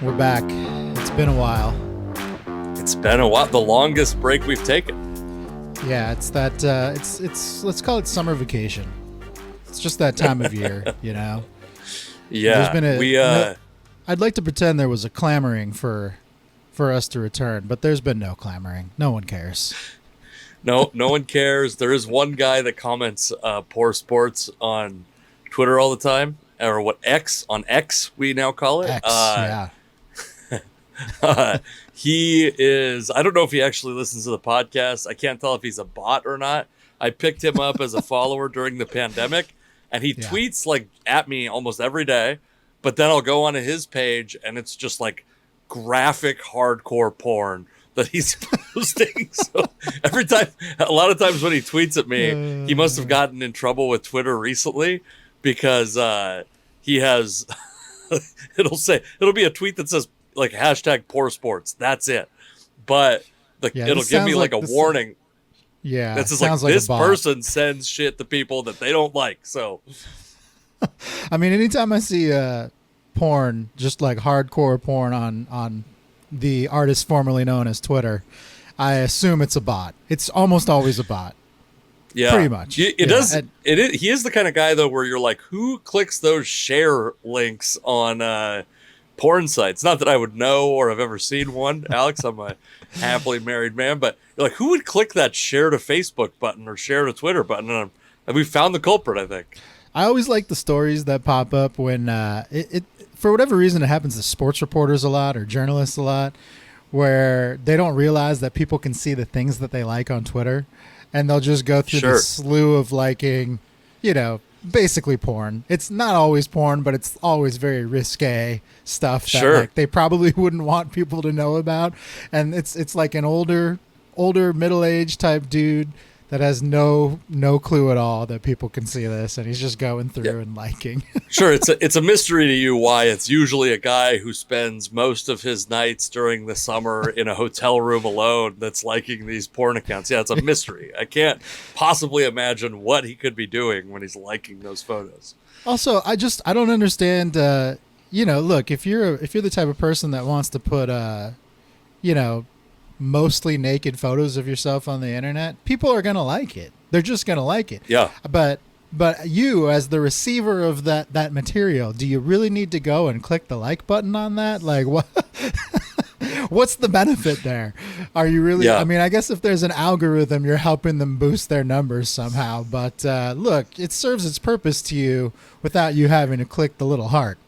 We're back. It's been a while. It's been a while. The longest break we've taken. Yeah, it's that. It's. Let's call it summer vacation. It's just that time of year, you know. Yeah, There's been I'd like to pretend there was a clamoring for us to return, but there's been no clamoring. No one cares. No one cares. There is one guy that comments poor sports on Twitter all the time, or what on X we now call it. Yeah. He is. I don't know if he actually listens to the podcast. I can't tell if he's a bot or not. I picked him up as a follower during the pandemic, and he tweets like at me almost every day. But then I'll go onto his page, and it's just like graphic hardcore porn that he's posting. So every time, a lot of times when he tweets at me, he must have gotten in trouble with Twitter recently because he has. It'll be a tweet that says like hashtag poor sports. That's it. But it'll give me like a warning. Yeah, that's just like this person sends shit to people that they don't like. So, I mean, anytime I see porn, just like hardcore porn on the artist formerly known as Twitter, I assume it's a bot. It's almost always a bot. Yeah, pretty much. He is the kind of guy though where you're like, who clicks those share links on porn sites? Not that I would know or have ever seen one, Alex. I'm a happily married man, but you're like, who would click that share to Facebook button or share to Twitter button? And we found the culprit, I think. I always like the stories that pop up when for whatever reason, it happens to sports reporters a lot or journalists a lot, where they don't realize that people can see the things that they like on Twitter, and they'll just go through this slew of liking, basically porn. It's not always porn, but it's always very risque stuff that like, they probably wouldn't want people to know about. And it's like an older middle-aged type dude that has no clue at all that people can see this, and he's just going through and liking. Sure, it's a mystery to you why it's usually a guy who spends most of his nights during the summer in a hotel room alone that's liking these porn accounts. Yeah, it's a mystery. I can't possibly imagine what he could be doing when he's liking those photos. Also, I don't understand. Look, if you're the type of person that wants to put mostly naked photos of yourself on the internet, people are going to like it. They're just going to like it. Yeah. But you, as the receiver of that material, do you really need to go and click the like button on that? Like, what? What's the benefit there? Are you really? Yeah. I mean, I guess if there's an algorithm, you're helping them boost their numbers somehow. But look, it serves its purpose to you without you having to click the little heart.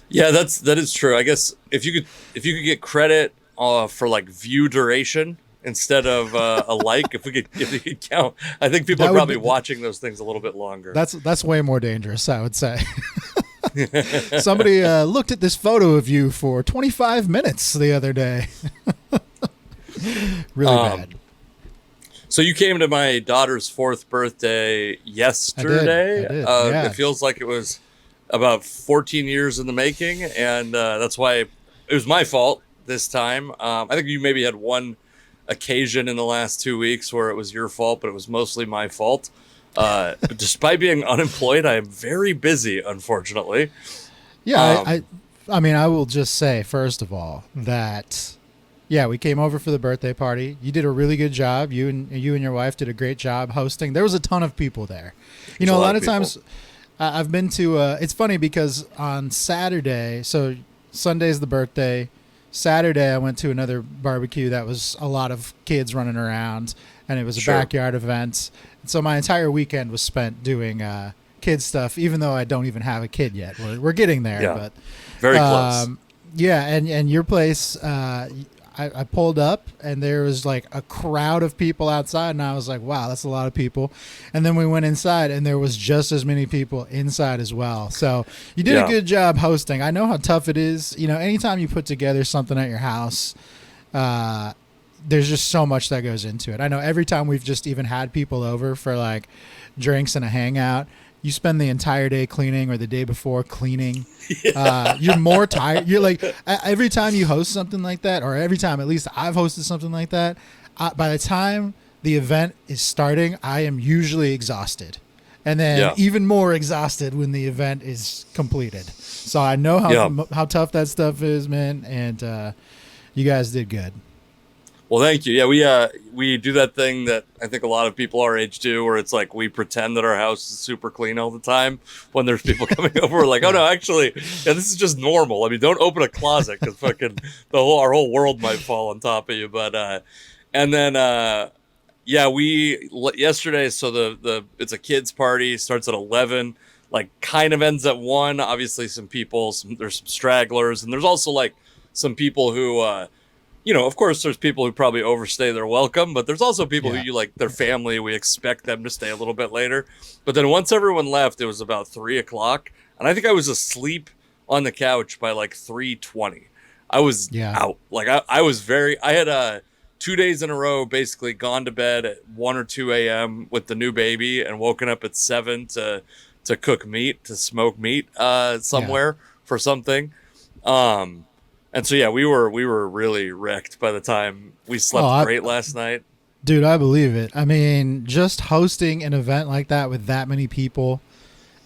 Yeah, that is true. I guess if you could get credit for like view duration instead of a like, if we could count, I think people are probably watching those things a little bit longer. That's way more dangerous, I would say. Somebody looked at this photo of you for 25 minutes the other day. Really bad. So you came to my daughter's 4th birthday yesterday. I did. Yeah. It feels like it was about 14 years in the making, and that's why it was my fault this time. I think you maybe had one occasion in the last 2 weeks where it was your fault, but it was mostly my fault. But despite being unemployed, I am very busy, unfortunately. Yeah, I mean, I will just say, first of all, that, we came over for the birthday party. You did a really good job. You and your wife did a great job hosting. There was a ton of people there. A lot of times I've been to, it's funny because on Saturday, so Sunday's the birthday, Saturday, I went to another barbecue that was a lot of kids running around, and it was a backyard event. And so my entire weekend was spent doing kid stuff, even though I don't even have a kid yet. We're getting there, but very close. Yeah, and your place, I pulled up, and there was like a crowd of people outside, and I was like, wow, that's a lot of people. And then we went inside, and there was just as many people inside as well. So you did a good job hosting. I know how tough it is. Anytime you put together something at your house, there's just so much that goes into it. I know every time we've just even had people over for like drinks and a hangout, you spend the entire day cleaning or the day before cleaning. You're more tired. You're like, every time you host something like that, or every time at least I've hosted something like that, by the time the event is starting, I am usually exhausted. and then Yeah. even more exhausted when the event is completed. So I know how tough that stuff is, man, and you guys did good. Well, thank you. Yeah, we do that thing that I think a lot of people our age do, where it's like we pretend that our house is super clean all the time when there's people coming over. We're like, oh no, actually, yeah, this is just normal. I mean, don't open a closet because fucking our whole world might fall on top of you. But and then yeah, we yesterday. So the it's a kids party, starts at 11. Like kind of ends at 1. Obviously, some people, there's some stragglers, and there's also like some people who. Of course, there's people who probably overstay their welcome, but there's also people who you like their family. We expect them to stay a little bit later. But then once everyone left, it was about 3:00, and I think I was asleep on the couch by like 3:20. I was out. Like I was I had 2 days in a row basically gone to bed at 1 or 2 a.m. with the new baby and woken up at 7 to cook meat, to smoke meat somewhere for something. And so yeah, we were really wrecked by the time we slept great last night. Dude, I believe it. I mean, just hosting an event like that with that many people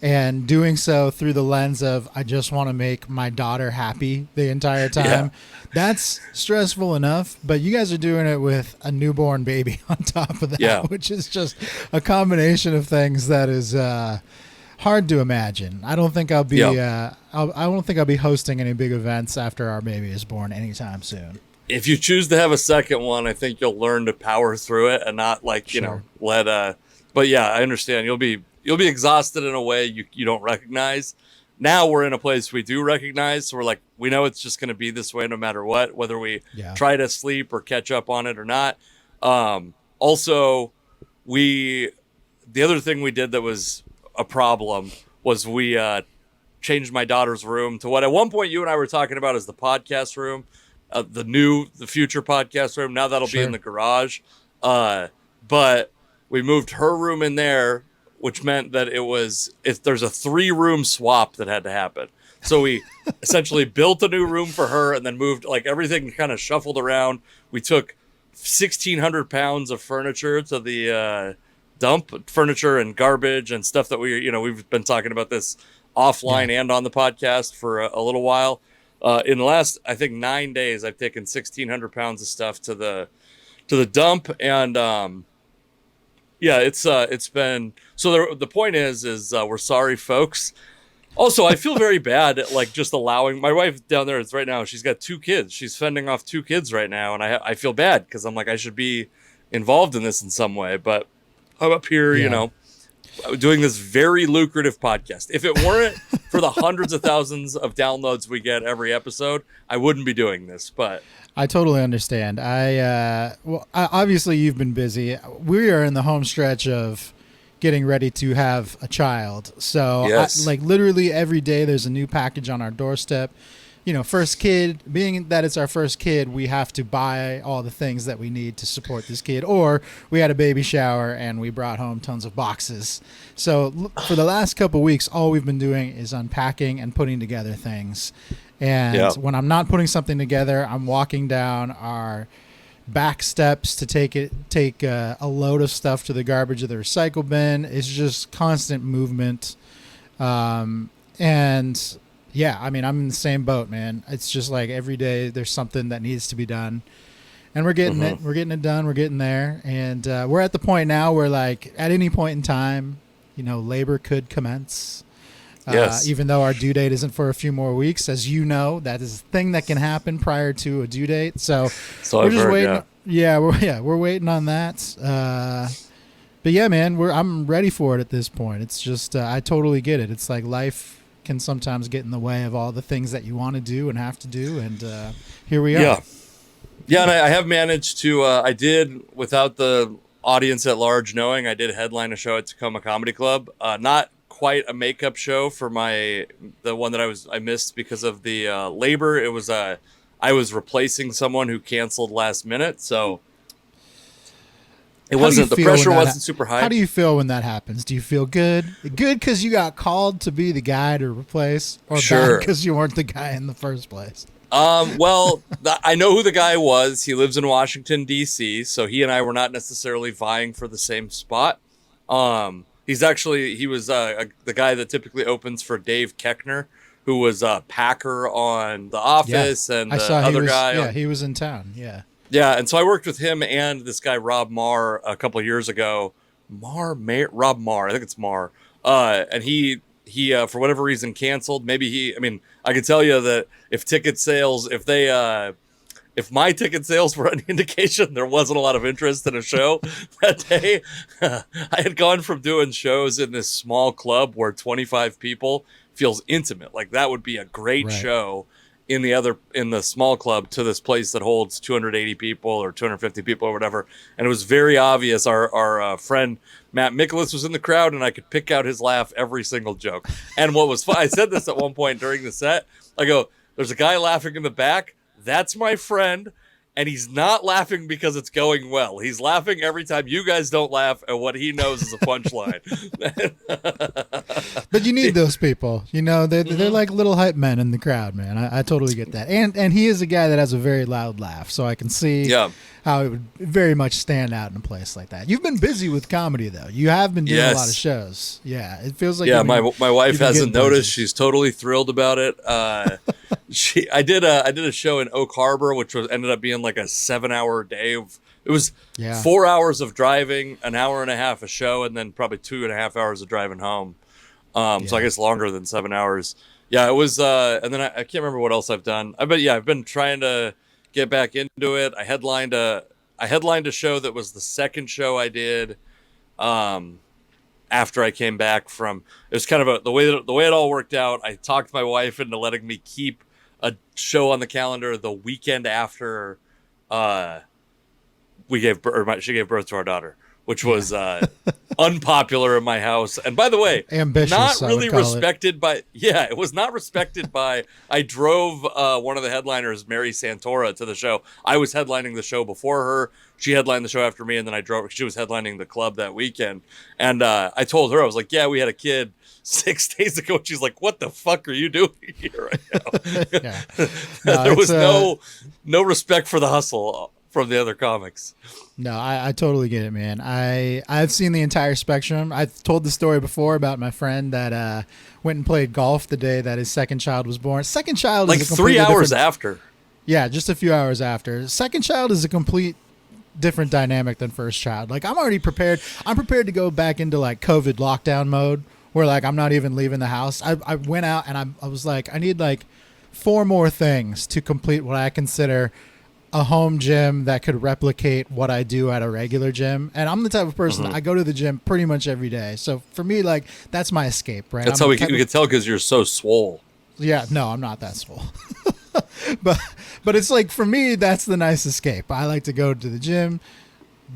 and doing so through the lens of I just want to make my daughter happy the entire time. That's stressful enough, but you guys are doing it with a newborn baby on top of that, which is just a combination of things that is hard to imagine. I don't think I'll be. I don't think I'll be hosting any big events after our baby is born anytime soon. If you choose to have a second one, I think you'll learn to power through it and not let. But yeah, I understand. You'll be exhausted in a way you don't recognize. Now we're in a place we do recognize, so we're like, we know it's just going to be this way no matter what, whether we try to sleep or catch up on it or not. Also, the other thing we did that was a problem was we changed my daughter's room to what at one point you and I were talking about as the podcast room, the future podcast room. Now that'll be in the garage. But we moved her room in there, which meant that there's a 3-room swap that had to happen. So we essentially built a new room for her and then moved like everything kind of shuffled around. We took 1,600 pounds of furniture to the dump, furniture and garbage and stuff that we've been talking about this offline and on the podcast for a little while. In the last, I think 9 days, I've taken 1,600 pounds of stuff to the dump. And, it's been, so the point is we're sorry, folks. Also, I feel very bad at like just allowing my wife down there is right now. She's got 2 kids. She's fending off 2 kids right now. And I feel bad because I'm like, I should be involved in this in some way, but I'm up here, doing this very lucrative podcast. If it weren't for the hundreds of thousands of downloads we get every episode, I wouldn't be doing this. But I totally understand. Obviously you've been busy. We are in the home stretch of getting ready to have a child. So literally every day there's a new package on our doorstep. First kid, being that it's our first kid, we have to buy all the things that we need to support this kid. Or we had a baby shower and we brought home tons of boxes. So for the last couple of weeks, all we've been doing is unpacking and putting together things. And when I'm not putting something together, I'm walking down our back steps to take a load of stuff to the garbage or the recycle bin. It's just constant movement. Yeah, I mean, I'm in the same boat, man. It's just like every day there's something that needs to be done. And we're getting it. We're getting it done. We're getting there. And we're at the point now where, like, at any point in time, labor could commence. Even though our due date isn't for a few more weeks. As you know, that is a thing that can happen prior to a due date. So we're just waiting. We're waiting on that. But, yeah, man, I'm ready for it at this point. It's just I totally get it. It's like life can sometimes get in the way of all the things that you want to do and have to do, and here we are. And I have managed to I did, without the audience at large knowing, I did headline a show at Tacoma Comedy Club. Not quite a makeup show for the one that I missed because of the labor. It was I was replacing someone who canceled last minute, so the pressure wasn't super high. How do you feel when that happens? Do you feel good? Good because you got called to be the guy to replace, or bad because you weren't the guy in the first place? Well, I know who the guy was. He lives in Washington, D.C., so he and I were not necessarily vying for the same spot. He was the guy that typically opens for Dave Keckner, who was Packer on The Yeah, Office, and I the saw he other was. guy Yeah, on, he was in town. Yeah, yeah. And so I worked with him and this guy Rob Marr a couple of years ago. Rob Marr, I think it's Marr. And he for whatever reason canceled. Maybe he. I mean, I can tell you that if ticket sales, if my ticket sales were any indication, there wasn't a lot of interest in a show that day. I had gone from doing shows in this small club where 25 people feels intimate. Like that would be a great right. show in the small club to this place that holds 280 people or 250 people or whatever. And it was very obvious. Our friend Matt Mikolas was in the crowd, and I could pick out his laugh every single joke. And what was fun, I said this at one point during the set. I go, "There's a guy laughing in the back. That's my friend, and he's not laughing because it's going well. He's laughing every time you guys don't laugh at what he knows is a punchline." But you need those people. You know, they're like little hype men in the crowd, man. I totally get that. And he is a guy that has a very loud laugh, so I can see Yeah. how it would very much stand out in a place like that. You've been busy with comedy, though. You have been doing a lot of shows. Yeah, it feels like Yeah, my wife hasn't noticed. busy. She's totally thrilled about it. I did a show in Oak Harbor, which ended up being like a 7-hour day. It was Yeah. 4 hours of driving, an hour and a half a show, and then probably 2.5 hours of driving home. So I guess longer than 7 hours. Yeah, it was. And then I can't remember what else I've done. I've been trying to get back into it. I headlined a show that was the second show I did. After I came back from, it was kind of the way it all worked out. I talked my wife into letting me keep a show on the calendar the weekend after she gave birth to our daughter, which was unpopular in my house. And by the way, Ambitious, not I really would call respected by. Yeah, it was not respected by. I drove one of the headliners, Mary Santora, to the show. I was headlining the show before her. She headlined the show after me, and then I drove. She was headlining the club that weekend, and I told her, I was like, "Yeah, we had a kid 6 days ago." And she's like, "What the fuck are you doing here right now?" Yeah. No, There was no respect for the hustle from the other comics. No, I totally get it, man. I've seen the entire spectrum. I've told the story before about my friend that went and played golf the day that his second child was born. Second child Like is a 3 hours different, after. Yeah, just a few hours after. Second child is a complete different dynamic than first child. Like I'm already prepared. I'm prepared to go back into like COVID lockdown mode where like I'm not even leaving the house. I went out and I was like, I need like 4 more things to complete what I consider a home gym that could replicate what I do at a regular gym. And I'm the type of person, I go to the gym pretty much every day. So for me, like that's my escape, right? That's how we can tell, because you're so swole. Yeah, no, I'm not that swole. but it's like for me, that's the nice escape. I like to go to the gym,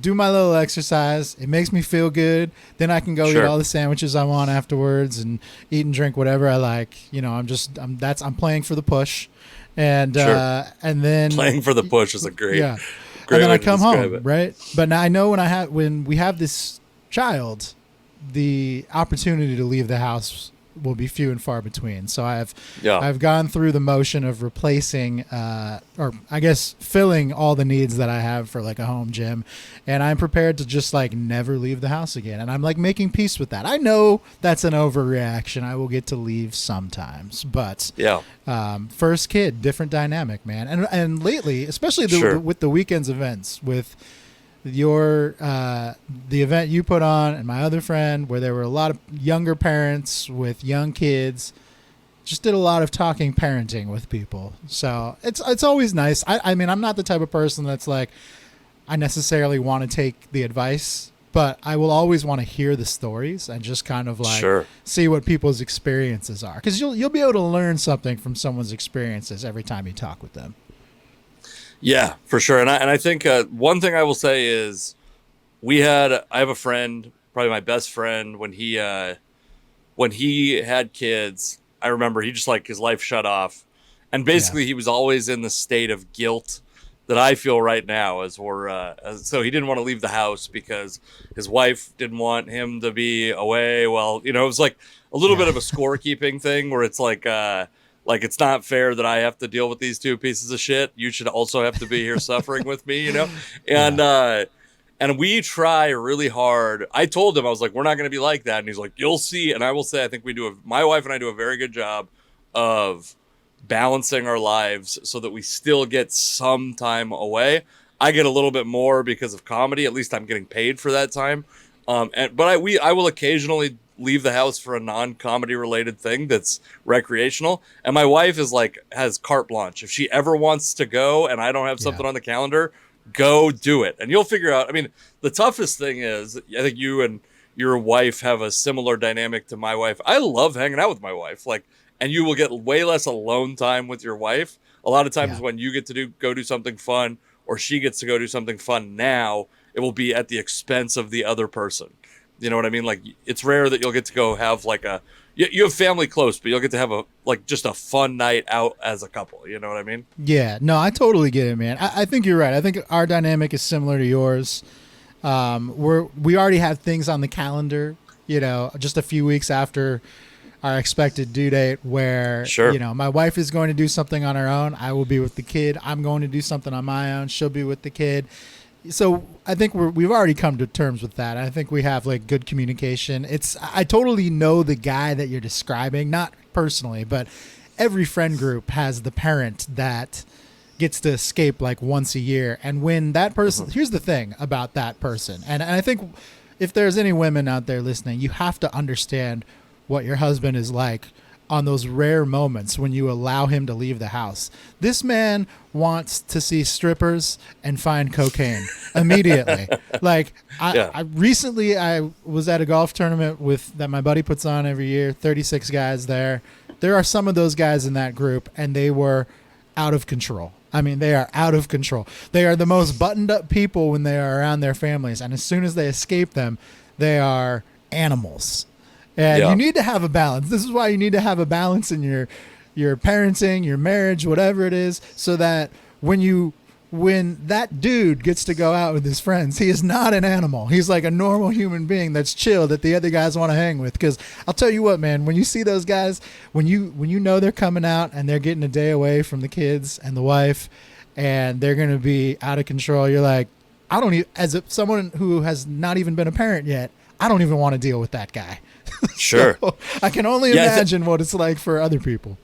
do my little exercise. It makes me feel good. Then I can go eat all the sandwiches I want afterwards and eat and drink whatever I like. You know, I'm playing for the push. And and then playing for the push is a great and then way I to come describe home, it. right? But now I know when we have this child, the opportunity to leave the house will be few and far between. So I've gone through the motion of replacing or I guess filling all the needs that I have for like a home gym, and I'm prepared to just like never leave the house again, and I'm like making peace with that. I know that's an overreaction. I will get to leave sometimes, but first kid, different dynamic, man. And lately, especially with the weekends events, with your the event you put on and my other friend, where there were a lot of younger parents with young kids, just did a lot of talking parenting with people. So it's always nice. I mean, I'm not the type of person that's like I necessarily want to take the advice, but I will always want to hear the stories and just kind of like see what people's experiences are, because you'll be able to learn something from someone's experiences every time you talk with them. Yeah, for sure. And I think one thing I will say is I have a friend, probably my best friend, when he had kids, I remember he just like his life shut off. And basically he was always in the state of guilt that I feel right now so he didn't want to leave the house because his wife didn't want him to be away. Well, it was like a little bit of a scorekeeping thing where it's like it's not fair that I have to deal with these two pieces of shit. You should also have to be here suffering with me, And And we try really hard. I told him, I was like, we're not going to be like that. And he's like, you'll see. And I will say, I think my wife and I do a very good job of balancing our lives so that we still get some time away. I get a little bit more because of comedy. At least I'm getting paid for that time. I will occasionally leave the house for a non-comedy related thing that's recreational. And my wife is like, has carte blanche. If she ever wants to go and I don't have something on the calendar, go do it. And you'll figure out. I mean, the toughest thing is, I think you and your wife have a similar dynamic to my wife. I love hanging out with my wife. Like, and you will get way less alone time with your wife. A lot of times when you get to go do something fun, or she gets to go do something fun now, it will be at the expense of the other person. You know what I mean? Like, it's rare that you'll get to go have like you have family close, but you'll get to have just a fun night out as a couple. You know what I mean? Yeah, no, I totally get it, man. I think you're right. I think our dynamic is similar to yours. We already have things on the calendar, just a few weeks after our expected due date where, my wife is going to do something on her own. I will be with the kid. I'm going to do something on my own. She'll be with the kid. So I think we've already come to terms with that. I think we have like good communication. I totally know the guy that you're describing, not personally, but every friend group has the parent that gets to escape like once a year. And when that person, here's the thing about that person. And I think if there's any women out there listening, you have to understand what your husband is like on those rare moments when you allow him to leave the house. This man wants to see strippers and find cocaine immediately. Like I recently was at a golf tournament that my buddy puts on every year, 36 guys there. There are some of those guys in that group and they were out of control. I mean, they are out of control. They are the most buttoned up people when they are around their families. And as soon as they escape them, they are animals. And you need to have a balance. This is why you need to have a balance in your parenting, your marriage, whatever it is, so that when that dude gets to go out with his friends, he is not an animal. He's like a normal human being that's chill that the other guys want to hang with. Because I'll tell you what, man, when you see those guys, when you know they're coming out and they're getting a day away from the kids and the wife, and they're going to be out of control, you're like, as someone who has not even been a parent yet, I don't even want to deal with that guy. Sure. So I can only imagine what it's like for other people.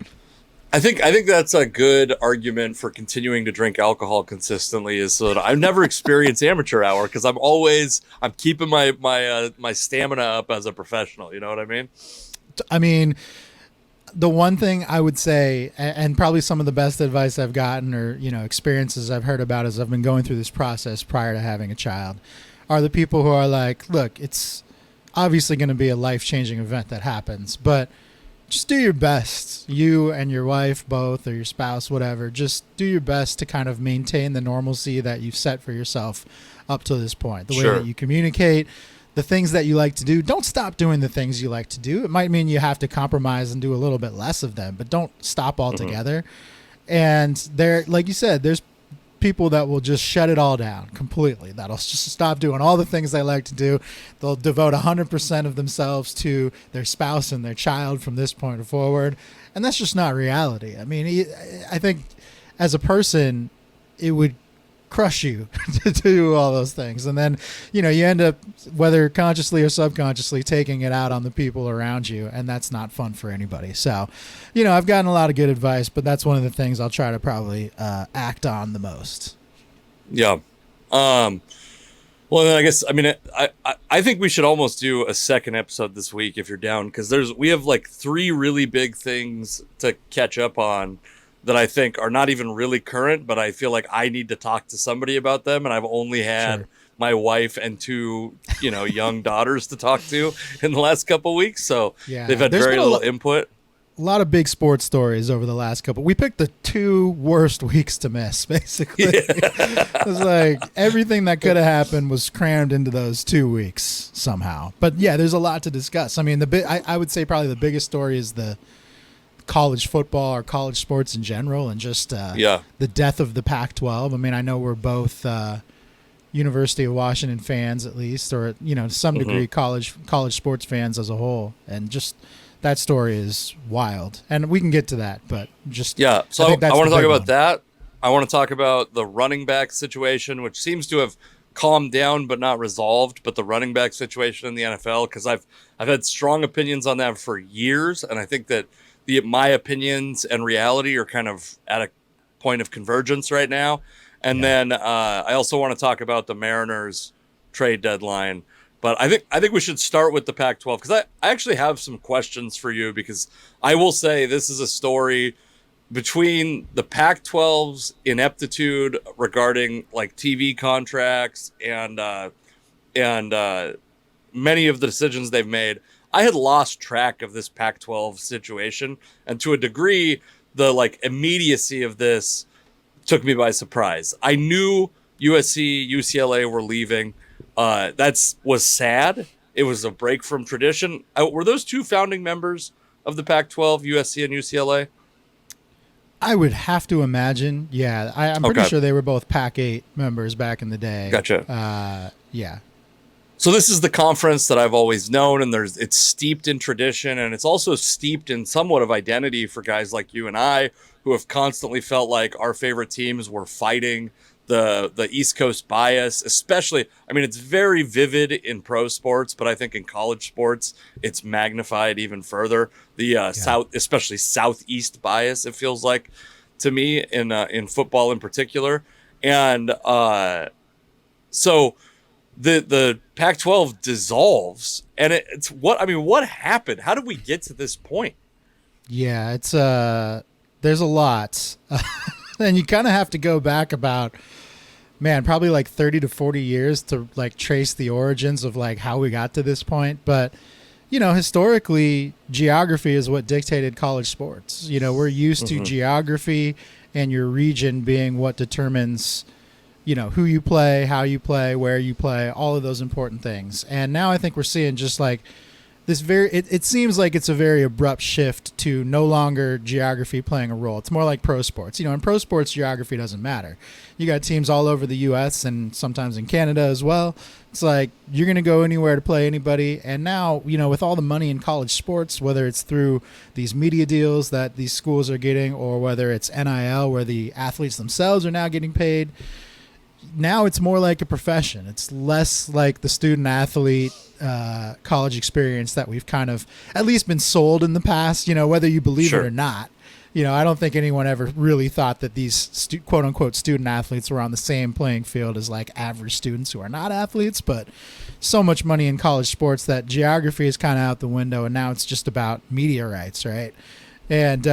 I think that's a good argument for continuing to drink alcohol consistently, is so that I've never experienced amateur hour because I'm keeping my stamina up as a professional. You know what I mean? I mean, the one thing I would say, and probably some of the best advice I've gotten or, experiences I've heard about as I've been going through this process prior to having a child, are the people who are like, look, it's obviously going to be a life-changing event that happens, but just do your best, you and your wife both, or your spouse, whatever, just do your best to kind of maintain the normalcy that you've set for yourself up to this point. The way that you communicate, the things that you like to do, don't stop doing the things you like to do. It might mean you have to compromise and do a little bit less of them, but don't stop altogether. And there, like you said, there's people that will just shut it all down completely. That'll just stop doing all the things they like to do. They'll devote 100% of themselves to their spouse and their child from this point forward. And that's just not reality. I mean, I think as a person, it would crush you to do all those things. And then, you end up, whether consciously or subconsciously, taking it out on the people around you. And that's not fun for anybody. So, I've gotten a lot of good advice, but that's one of the things I'll try to probably act on the most. Yeah. Well, then I guess, I think we should almost do a second episode this week if you're down, because we have like 3 really big things to catch up on that I think are not even really current, but I feel like I need to talk to somebody about them. And I've only had my wife and 2, young daughters to talk to in the last couple of weeks. So they've had very little input. A lot of big sports stories over the last couple. We picked the 2 worst weeks to miss, basically. It was like everything that could have happened was crammed into those 2 weeks somehow. But yeah, there's a lot to discuss. I mean, I would say probably the biggest story is the college football or college sports in general, and just the death of the Pac-12. I mean, I know we're both University of Washington fans, at least, or to some degree college sports fans as a whole, and just that story is wild. And we can get to that, but just so I want to talk about that. I want to talk about the running back situation, which seems to have calmed down but not resolved, but the running back situation in the NFL, because I've had strong opinions on that for years, and I think that my opinions and reality are kind of at a point of convergence right now. And then I also want to talk about the Mariners trade deadline. But I think we should start with the Pac-12, because I actually have some questions for you, because I will say this is a story between the Pac-12's ineptitude regarding like TV contracts and many of the decisions they've made. I had lost track of this Pac-12 situation, and to a degree, the like immediacy of this took me by surprise. I knew USC, UCLA were leaving. That was sad. It was a break from tradition. Were those two founding members of the Pac-12, USC and UCLA? I would have to imagine. Yeah, I'm pretty sure they were both Pac-8 members back in the day. Gotcha. Yeah. So this is the conference that I've always known, and it's steeped in tradition, and it's also steeped in somewhat of identity for guys like you and I, who have constantly felt like our favorite teams were fighting the East Coast bias, especially. I mean, it's very vivid in pro sports, but I think in college sports, it's magnified even further. The South, especially Southeast bias, it feels like to me in football in particular, and so the Pac-12 dissolves, and it's what happened? How did we get to this point? Yeah, it's there's a lot, and you kind of have to go back about, probably like 30 to 40 years to like trace the origins of like how we got to this point. But, historically, geography is what dictated college sports. We're used to geography and your region being what determines, who you play, how you play, where you play, all of those important things. And now I think we're seeing just like this it seems like it's a very abrupt shift to no longer geography playing a role. It's more like pro sports. In pro sports, geography doesn't matter. You got teams all over the U.S. and sometimes in Canada as well. It's like you're going to go anywhere to play anybody. And now, with all the money in college sports, whether it's through these media deals that these schools are getting, or whether it's NIL where the athletes themselves are now getting paid, now it's more like a profession. It's less like the student athlete college experience that we've kind of at least been sold in the past, whether you believe it or not. I don't think anyone ever really thought that these quote unquote student athletes were on the same playing field as like average students who are not athletes. But so much money in college sports that geography is kind of out the window, and now it's just about media rights, right? And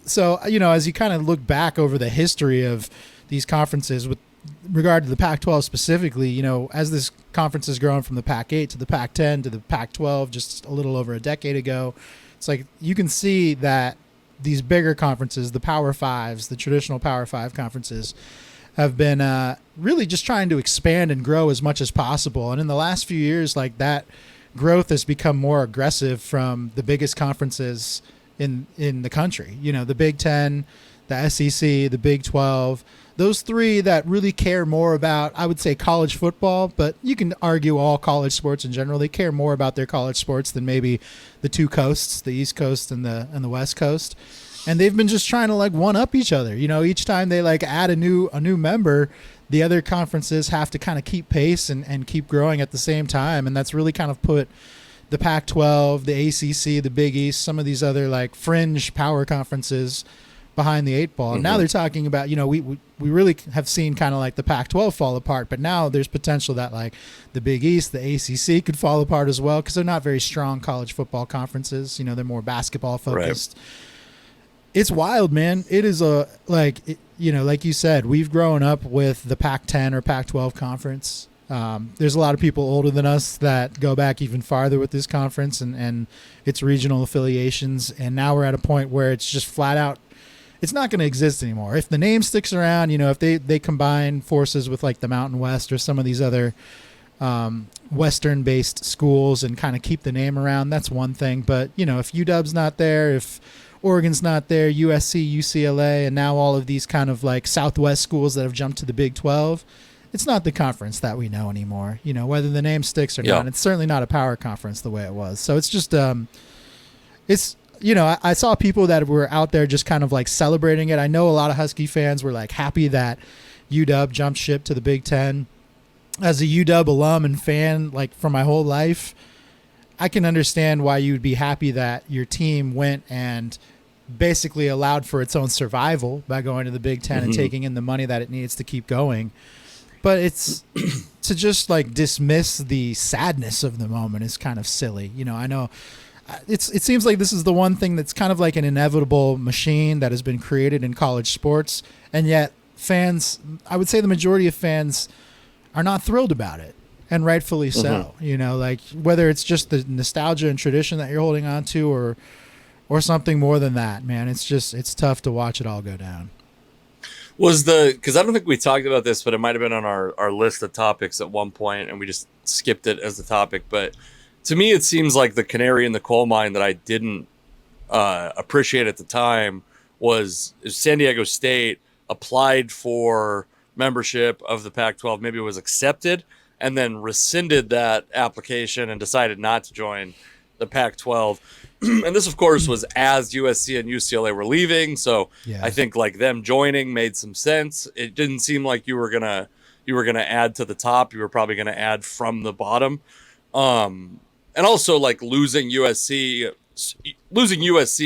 so as you kind of look back over the history of these conferences with regard to the Pac-12 specifically, as this conference has grown from the Pac-8 to the Pac-10 to the Pac-12 just a little over a decade ago, it's like you can see that these bigger conferences, the Power Fives, the traditional Power Five conferences, have been really just trying to expand and grow as much as possible. And in the last few years, like that growth has become more aggressive from the biggest conferences in the country. The Big Ten, the SEC, the Big 12. Those three that really care more about, I would say, college football, but you can argue all college sports in general. They care more about their college sports than maybe the two coasts, the East Coast and the West Coast. And they've been just trying to like one up each other. Each time they like add a new member, the other conferences have to kind of keep pace and keep growing at the same time. And that's really kind of put the Pac-12, the ACC, the Big East, some of these other like fringe power conferences behind the eight ball. And now they're talking about, we really have seen kind of like the Pac-12 fall apart, but now there's potential that like the Big East, the ACC could fall apart as well, because they're not very strong college football conferences. They're more basketball focused. Right. It's wild, man. It is like you said, we've grown up with the Pac-10 or Pac-12 conference. There's a lot of people older than us that go back even farther with this conference and its regional affiliations. And now we're at a point where it's just flat out, it's not going to exist anymore. If the name sticks around, if they combine forces with like the Mountain West or some of these other Western-based schools and kind of keep the name around, that's one thing. But, if UW's not there, if Oregon's not there, USC, UCLA, and now all of these kind of like Southwest schools that have jumped to the Big 12, it's not the conference that we know anymore. Whether the name sticks or not, it's certainly not a power conference the way it was. So it's just, it's, I saw people that were out there just kind of like celebrating it. I know a lot of Husky fans were like happy that UW jumped ship to the Big Ten. as a UW alum and fan, like for my whole life, I can understand why you would be happy that your team went and basically allowed for its own survival by going to the Big Ten and taking in the money that it needs to keep going. But it's to just like dismiss the sadness of the moment is kind of silly. You know, I know it seems like this is the one thing that's kind of like an inevitable machine that has been created in college sports. And yet fans, I would say the majority of fans are not thrilled about it. And rightfully so, you know, like whether it's just the nostalgia and tradition that you're holding on to or something more than that, man, it's tough to watch it all go down. Because I don't think we talked about this, but it might have been on our list of topics at one point and we just skipped it as the topic. But to me, it seems like the canary in the coal mine that I didn't appreciate at the time was San Diego State applied for membership of the Pac-12. Maybe it was accepted and then rescinded that application and decided not to join the Pac-12. And this, of course, was as USC and UCLA were leaving. So yeah. I think like them joining made some sense. It didn't seem like you were gonna add to the top. You were probably gonna add from the bottom. And also like losing USC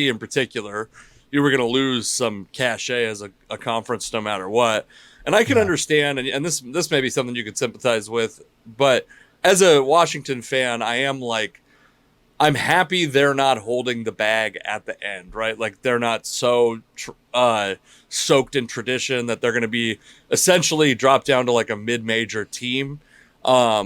in particular, you were gonna lose some cachet as a conference no matter what. And I can understand, and this may be something you could sympathize with, but as a Washington fan, I'm happy they're not holding the bag at the end, right? Like they're not so soaked in tradition that they're going to be essentially dropped down to like a mid-major team,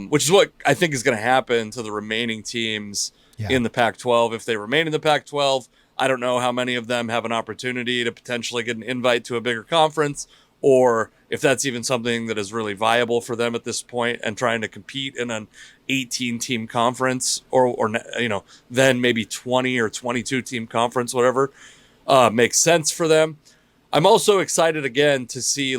which is what I think is going to happen to the remaining teams in the Pac-12. If they remain in the Pac-12, I don't know how many of them have an opportunity to potentially get an invite to a bigger conference, or if that's even something that is really viable for them at this point and trying to compete in an 18-team conference or then maybe 20 or 22-team conference, whatever, makes sense for them. I'm also excited again to see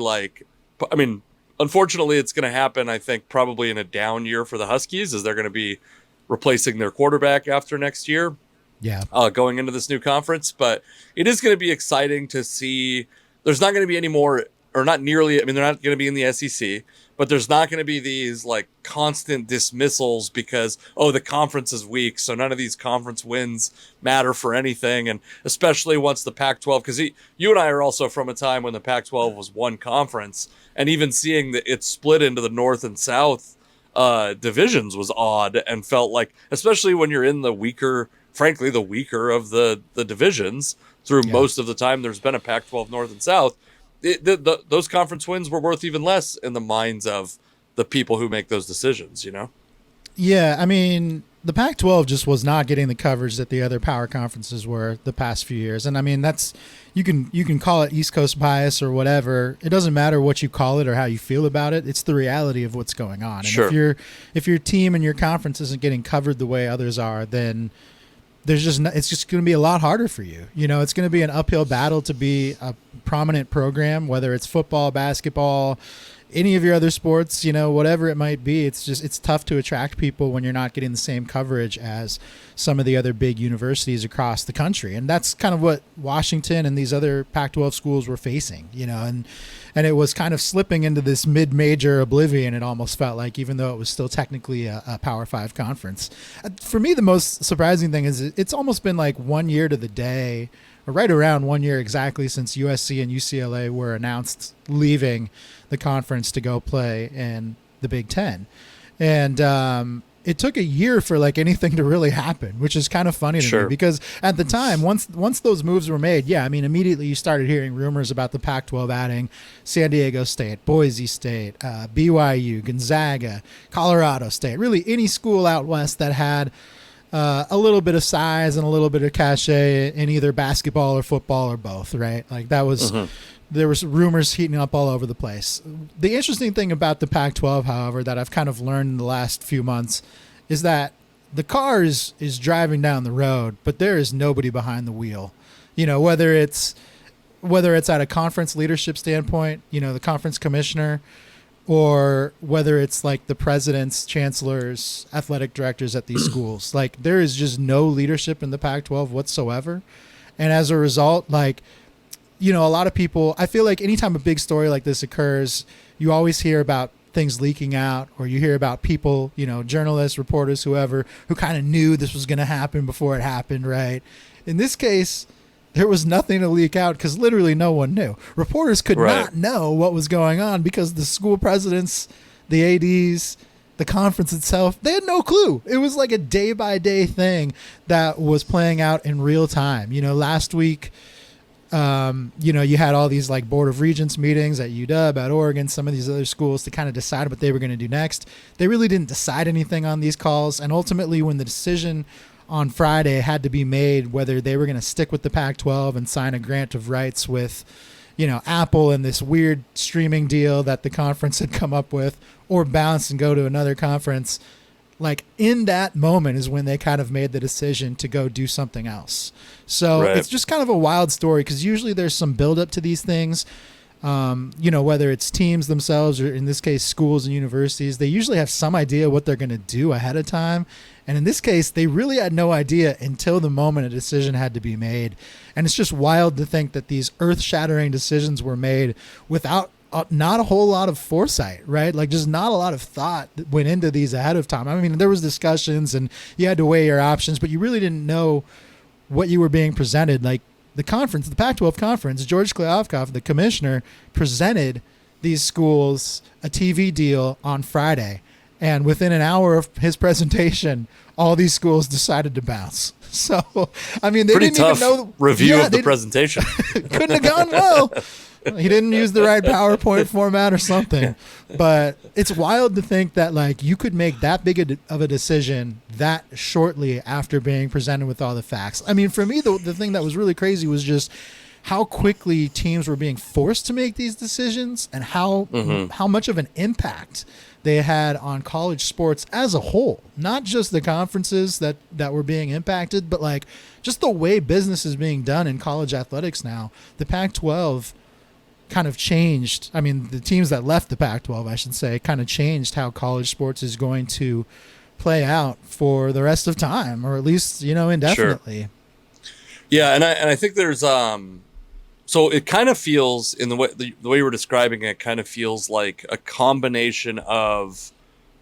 unfortunately it's going to happen, I think, probably in a down year for the Huskies as they're going to be replacing their quarterback after next year. Yeah. Going into this new conference. But it is going to be exciting to see. There's not going to be any more, or not nearly, they're not going to be in the SEC, but there's not going to be these like constant dismissals because, the conference is weak, so none of these conference wins matter for anything. And especially once the Pac-12, because you and I are also from a time when the Pac-12 was one conference, and even seeing that it split into the North and South divisions was odd and felt like, especially when you're in the weaker of the divisions through most of the time there's been a Pac-12 North and South, those conference wins were worth even less in the minds of the people who make those decisions, you know? Yeah, the Pac-12 just was not getting the coverage that the other power conferences were the past few years. And that's you can call it East Coast bias or whatever. It doesn't matter what you call it or how you feel about it. It's the reality of what's going on. And sure. if your team and your conference isn't getting covered the way others are, then it's just going to be a lot harder for you. You know, it's going to be an uphill battle to be a prominent program, whether it's football, basketball, any of your other sports, whatever it might be. It's tough to attract people when you're not getting the same coverage as some of the other big universities across the country. And that's kind of what Washington and these other Pac-12 schools were facing, and it was kind of slipping into this mid-major oblivion. It almost felt like, even though it was still technically a Power 5 conference. For me, the most surprising thing is it's almost been like 1 year to the day, or right around 1 year exactly, since USC and UCLA were announced leaving the conference to go play in the Big Ten. And it took a year for like anything to really happen, which is kind of funny to me, because at the time, once those moves were made, immediately you started hearing rumors about the Pac-12 adding San Diego State, Boise State, BYU, Gonzaga, Colorado State, really any school out west that had a little bit of size and a little bit of cachet in either basketball or football or both, right? Like that was, there was rumors heating up all over the place. The interesting thing about the Pac-12, however, that I've kind of learned in the last few months is that the car is driving down the road, but there is nobody behind the wheel. Whether it's at a conference leadership standpoint, the conference commissioner, or whether it's like the presidents, chancellors, athletic directors at these schools. Like there is just no leadership in the Pac-12 whatsoever. And as a result, a lot of people, I feel like anytime a big story like this occurs, you always hear about things leaking out, or you hear about people, journalists, reporters, whoever, who kind of knew this was going to happen before it happened, right? In this case, there was nothing to leak out because literally no one knew. Reporters could not know what was going on because the school presidents, the ADs, the conference itself, they had no clue. It was like a day-by-day thing that was playing out in real time. Last week, you had all these like Board of Regents meetings at UW, at Oregon, some of these other schools to kind of decide what they were going to do next. They really didn't decide anything on these calls. And ultimately, when the decision on Friday had to be made whether they were going to stick with the Pac-12 and sign a grant of rights with, Apple and this weird streaming deal that the conference had come up with, or bounce and go to another conference, like in that moment is when they kind of made the decision to go do something else. So it's just kind of a wild story because usually there's some buildup to these things. Whether it's teams themselves or in this case schools and universities, they usually have some idea what they're going to do ahead of time. And in this case, they really had no idea until the moment a decision had to be made. And it's just wild to think that these earth-shattering decisions were made without not a whole lot of foresight, right? Like just not a lot of thought that went into these ahead of time. I mean, there was discussions and you had to weigh your options, but you really didn't know what you were being presented. Like the conference, the Pac-12 conference, George Kliavkoff, the commissioner, presented these schools a TV deal on Friday. And within an hour of his presentation, all these schools decided to bounce. So, I mean, they pretty didn't tough even know review of the presentation. Couldn't have gone well. He didn't use the right PowerPoint format or something. But it's wild to think that like you could make that big of a decision that shortly after being presented with all the facts. I mean, for me, the thing that was really crazy was just how quickly teams were being forced to make these decisions and how much of an impact they had on college sports as a whole, not just the conferences that were being impacted, but like just the way business is being done in college athletics now. The Pac-12 kind of changed. I mean, the teams that left the Pac-12, I should say, kind of changed how college sports is going to play out for the rest of time, or at least, indefinitely. Sure. Yeah. And I think there's, so it kind of feels in the way you were describing it, kind of feels like a combination of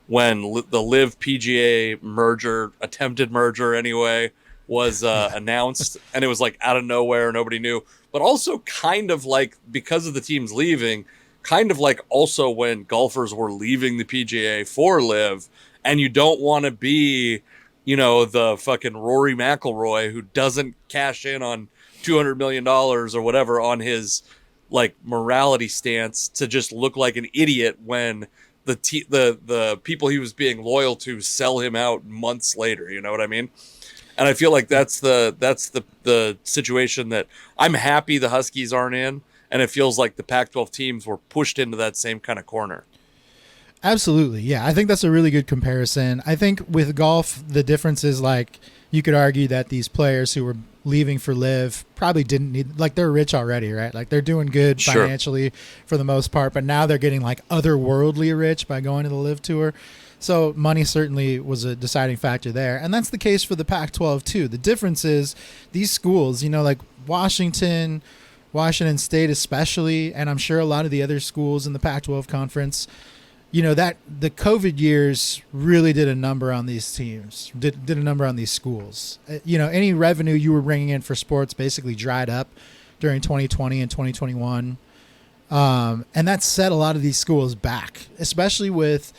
when the Live PGA attempted merger anyway, was announced, and it was like out of nowhere, nobody knew. But also kind of like because of the teams leaving, kind of like also when golfers were leaving the PGA for Live, and you don't want to be, the fucking Rory McIlroy who doesn't cash in on $200 million or whatever on his like morality stance to just look like an idiot when the people he was being loyal to sell him out months later. You know what I mean? And I feel like that's the situation that I'm happy the Huskies aren't in, and it feels like the Pac-12 teams were pushed into that same kind of corner. Absolutely. Yeah, I think that's a really good comparison. I think with golf, the difference is like you could argue that these players who were leaving for Live probably didn't need, like they're rich already, right? Like they're doing good financially for the most part, but now they're getting like otherworldly rich by going to the Live Tour. So money certainly was a deciding factor there. And that's the case for the Pac-12 too. The difference is these schools, like Washington State especially, and I'm sure a lot of the other schools in the Pac-12 conference, that the COVID years really did a number on these teams, did a number on these schools. Any revenue you were bringing in for sports basically dried up during 2020 and 2021. And that set a lot of these schools back, especially with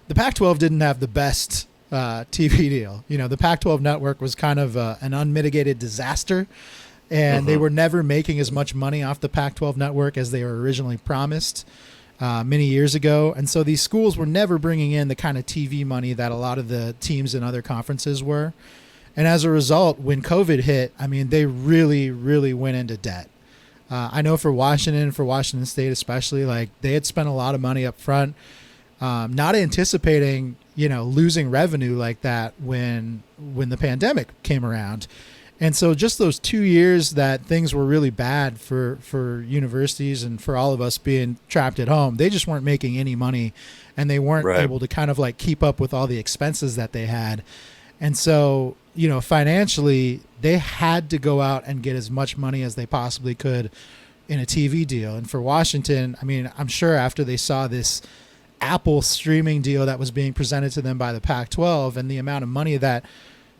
the Pac-12 didn't have the best TV deal. The Pac-12 network was kind of an unmitigated disaster, and they were never making as much money off the Pac-12 network as they were originally promised many years ago. And so these schools were never bringing in the kind of TV money that a lot of the teams in other conferences were. And as a result, when COVID hit, I mean, they really, really went into debt. I know for Washington State especially, like they had spent a lot of money up front, not anticipating, losing revenue like that when the pandemic came around. And so just those 2 years that things were really bad for universities and for all of us being trapped at home, they just weren't making any money, and they weren't able to kind of like keep up with all the expenses that they had. And so, financially, they had to go out and get as much money as they possibly could in a TV deal. And for Washington, I mean, I'm sure after they saw this Apple streaming deal that was being presented to them by the Pac-12 and the amount of money that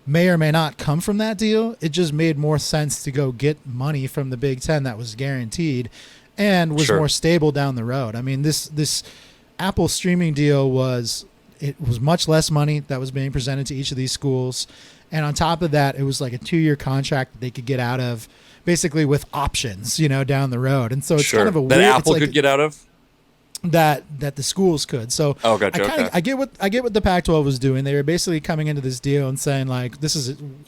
may or may not come from that deal, it just made more sense to go get money from the Big Ten that was guaranteed and was more stable down the road. I mean, this Apple streaming deal was much less money that was being presented to each of these schools. And on top of that, it was like a 2-year contract that they could get out of, basically with options, down the road. And so it's kind of a weird, that Apple could get out of. That the schools could. So gotcha, I get what the Pac-12 was doing. They were basically coming into this deal and saying like,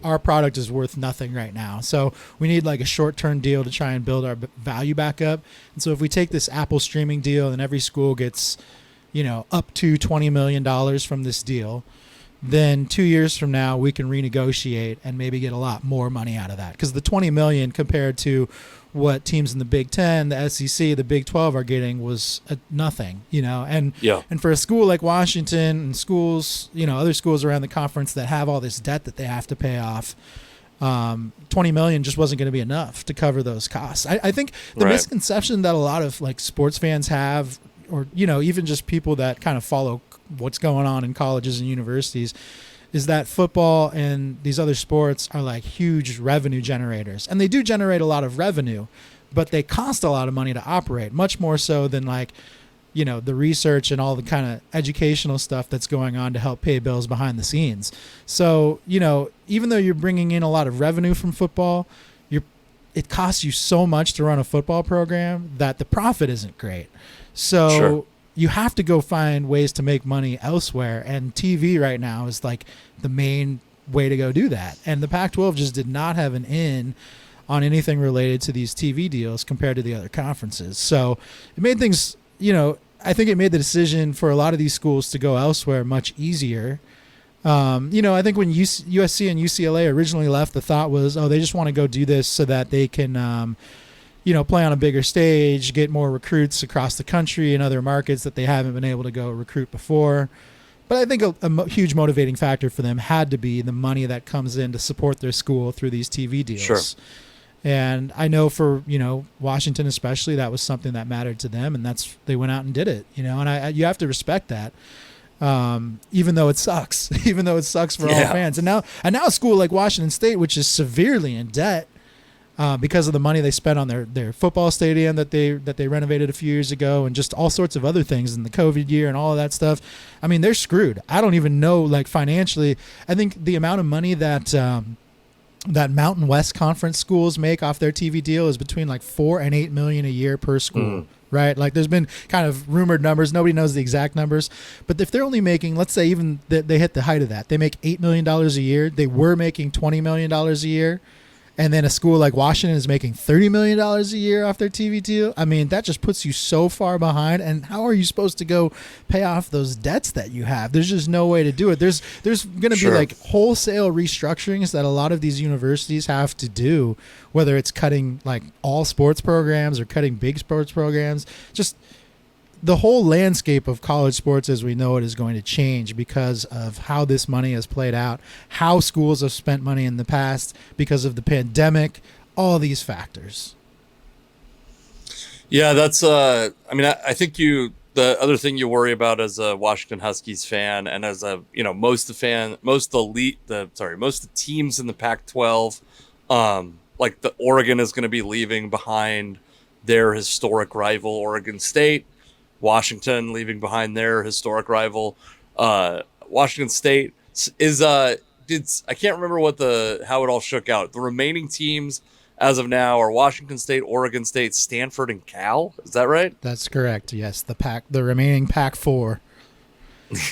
our product is worth nothing right now. So we need like a short-term deal to try and build our value back up. And so if we take this Apple streaming deal and every school gets, up to $20 million from this deal, then 2 years from now we can renegotiate and maybe get a lot more money out of that. Because the $20 million compared to what teams in the Big Ten, the SEC, the Big 12 are getting was nothing, and for a school like Washington and schools, other schools around the conference that have all this debt that they have to pay off, $20 million just wasn't going to be enough to cover those costs. I think the misconception that a lot of like sports fans have, or even just people that kind of follow what's going on in colleges and universities, is that football and these other sports are like huge revenue generators. And they do generate a lot of revenue, but they cost a lot of money to operate, much more so than like, the research and all the kind of educational stuff that's going on to help pay bills behind the scenes. So, even though you're bringing in a lot of revenue from football, it costs you so much to run a football program that the profit isn't great. So you have to go find ways to make money elsewhere, and TV right now is like the main way to go do that. And the Pac-12 just did not have an in on anything related to these TV deals compared to the other conferences. So it made things, I think it made the decision for a lot of these schools to go elsewhere much easier. I think when USC and UCLA originally left, the thought was, they just want to go do this so that they can play on a bigger stage, get more recruits across the country in other markets that they haven't been able to go recruit before. But I think a huge motivating factor for them had to be the money that comes in to support their school through these TV deals. Sure. And I know for, Washington especially, that was something that mattered to them, and they went out and did it, and you have to respect that. Even though it sucks, for all fans. And now a school like Washington State, which is severely in debt, because of the money they spent on their football stadium that they renovated a few years ago, and just all sorts of other things in the COVID year and all of that stuff. I mean, they're screwed. I don't even know, like, financially. I think the amount of money that Mountain West Conference schools make off their TV deal is between like $4 and $8 million a year per school. Right? Like, there's been kind of rumored numbers. Nobody knows the exact numbers. But if they're only making, let's say even they hit the height of that, they make $8 million a year. They were making $20 million a year. And then a school like Washington is making $30 million a year off their TV deal. I mean, that just puts you so far behind. And how are you supposed to go pay off those debts that you have? There's just no way to do it. There's going to be like wholesale restructurings that a lot of these universities have to do, whether it's cutting like all sports programs or cutting big sports programs. Just the whole landscape of college sports as we know it is going to change because of how this money has played out, how schools have spent money in the past because of the pandemic, all these factors. Yeah, that's I think the other thing you worry about as a Washington Huskies fan, and as a most of the teams in the Pac-12, like the Oregon is going to be leaving behind their historic rival Oregon State. Washington leaving behind their historic rival. Washington State is I can't remember how it all shook out. The remaining teams as of now are Washington State, Oregon State, Stanford, and Cal. Is that right? That's correct. Yes, the remaining Pac-4.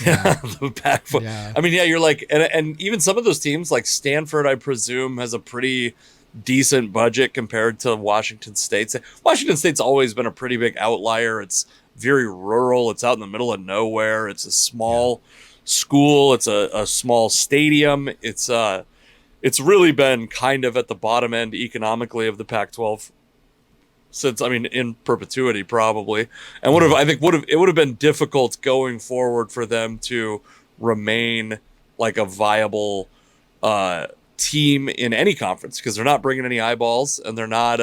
Yeah, the Pac-4. Yeah. I mean, yeah, you're like, and even some of those teams like Stanford, I presume, has a pretty decent budget compared to Washington State. Washington State's always been a pretty big outlier. It's very rural. It's out in the middle of nowhere. It's a small school. It's a small stadium. It's really been kind of at the bottom end economically of the Pac-12 since, in perpetuity probably. And it would have been difficult going forward for them to remain like a viable team in any conference, because they're not bringing any eyeballs, and they're not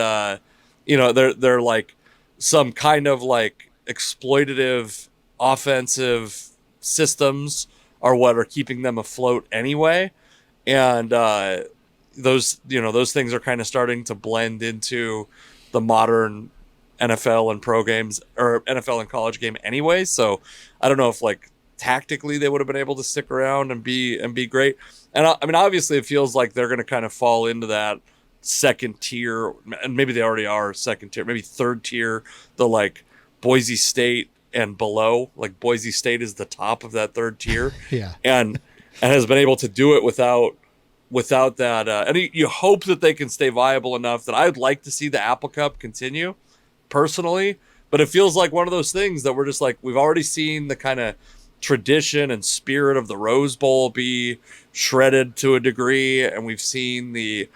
they're like some kind of like exploitative offensive systems are what are keeping them afloat anyway. And those things are kind of starting to blend into the modern NFL and pro games, or NFL and college game anyway. So I don't know if like tactically they would have been able to stick around and be great. And I mean, obviously it feels like they're going to kind of fall into that second tier, and maybe they already are second tier, maybe third tier, the like Boise State and below. Like Boise State is the top of that third tier. Yeah. And has been able to do it without that. And you hope that they can stay viable enough that I'd like to see the Apple Cup continue personally, but it feels like one of those things that we're just like, we've already seen the kind of tradition and spirit of the Rose Bowl be shredded to a degree, and we've seen the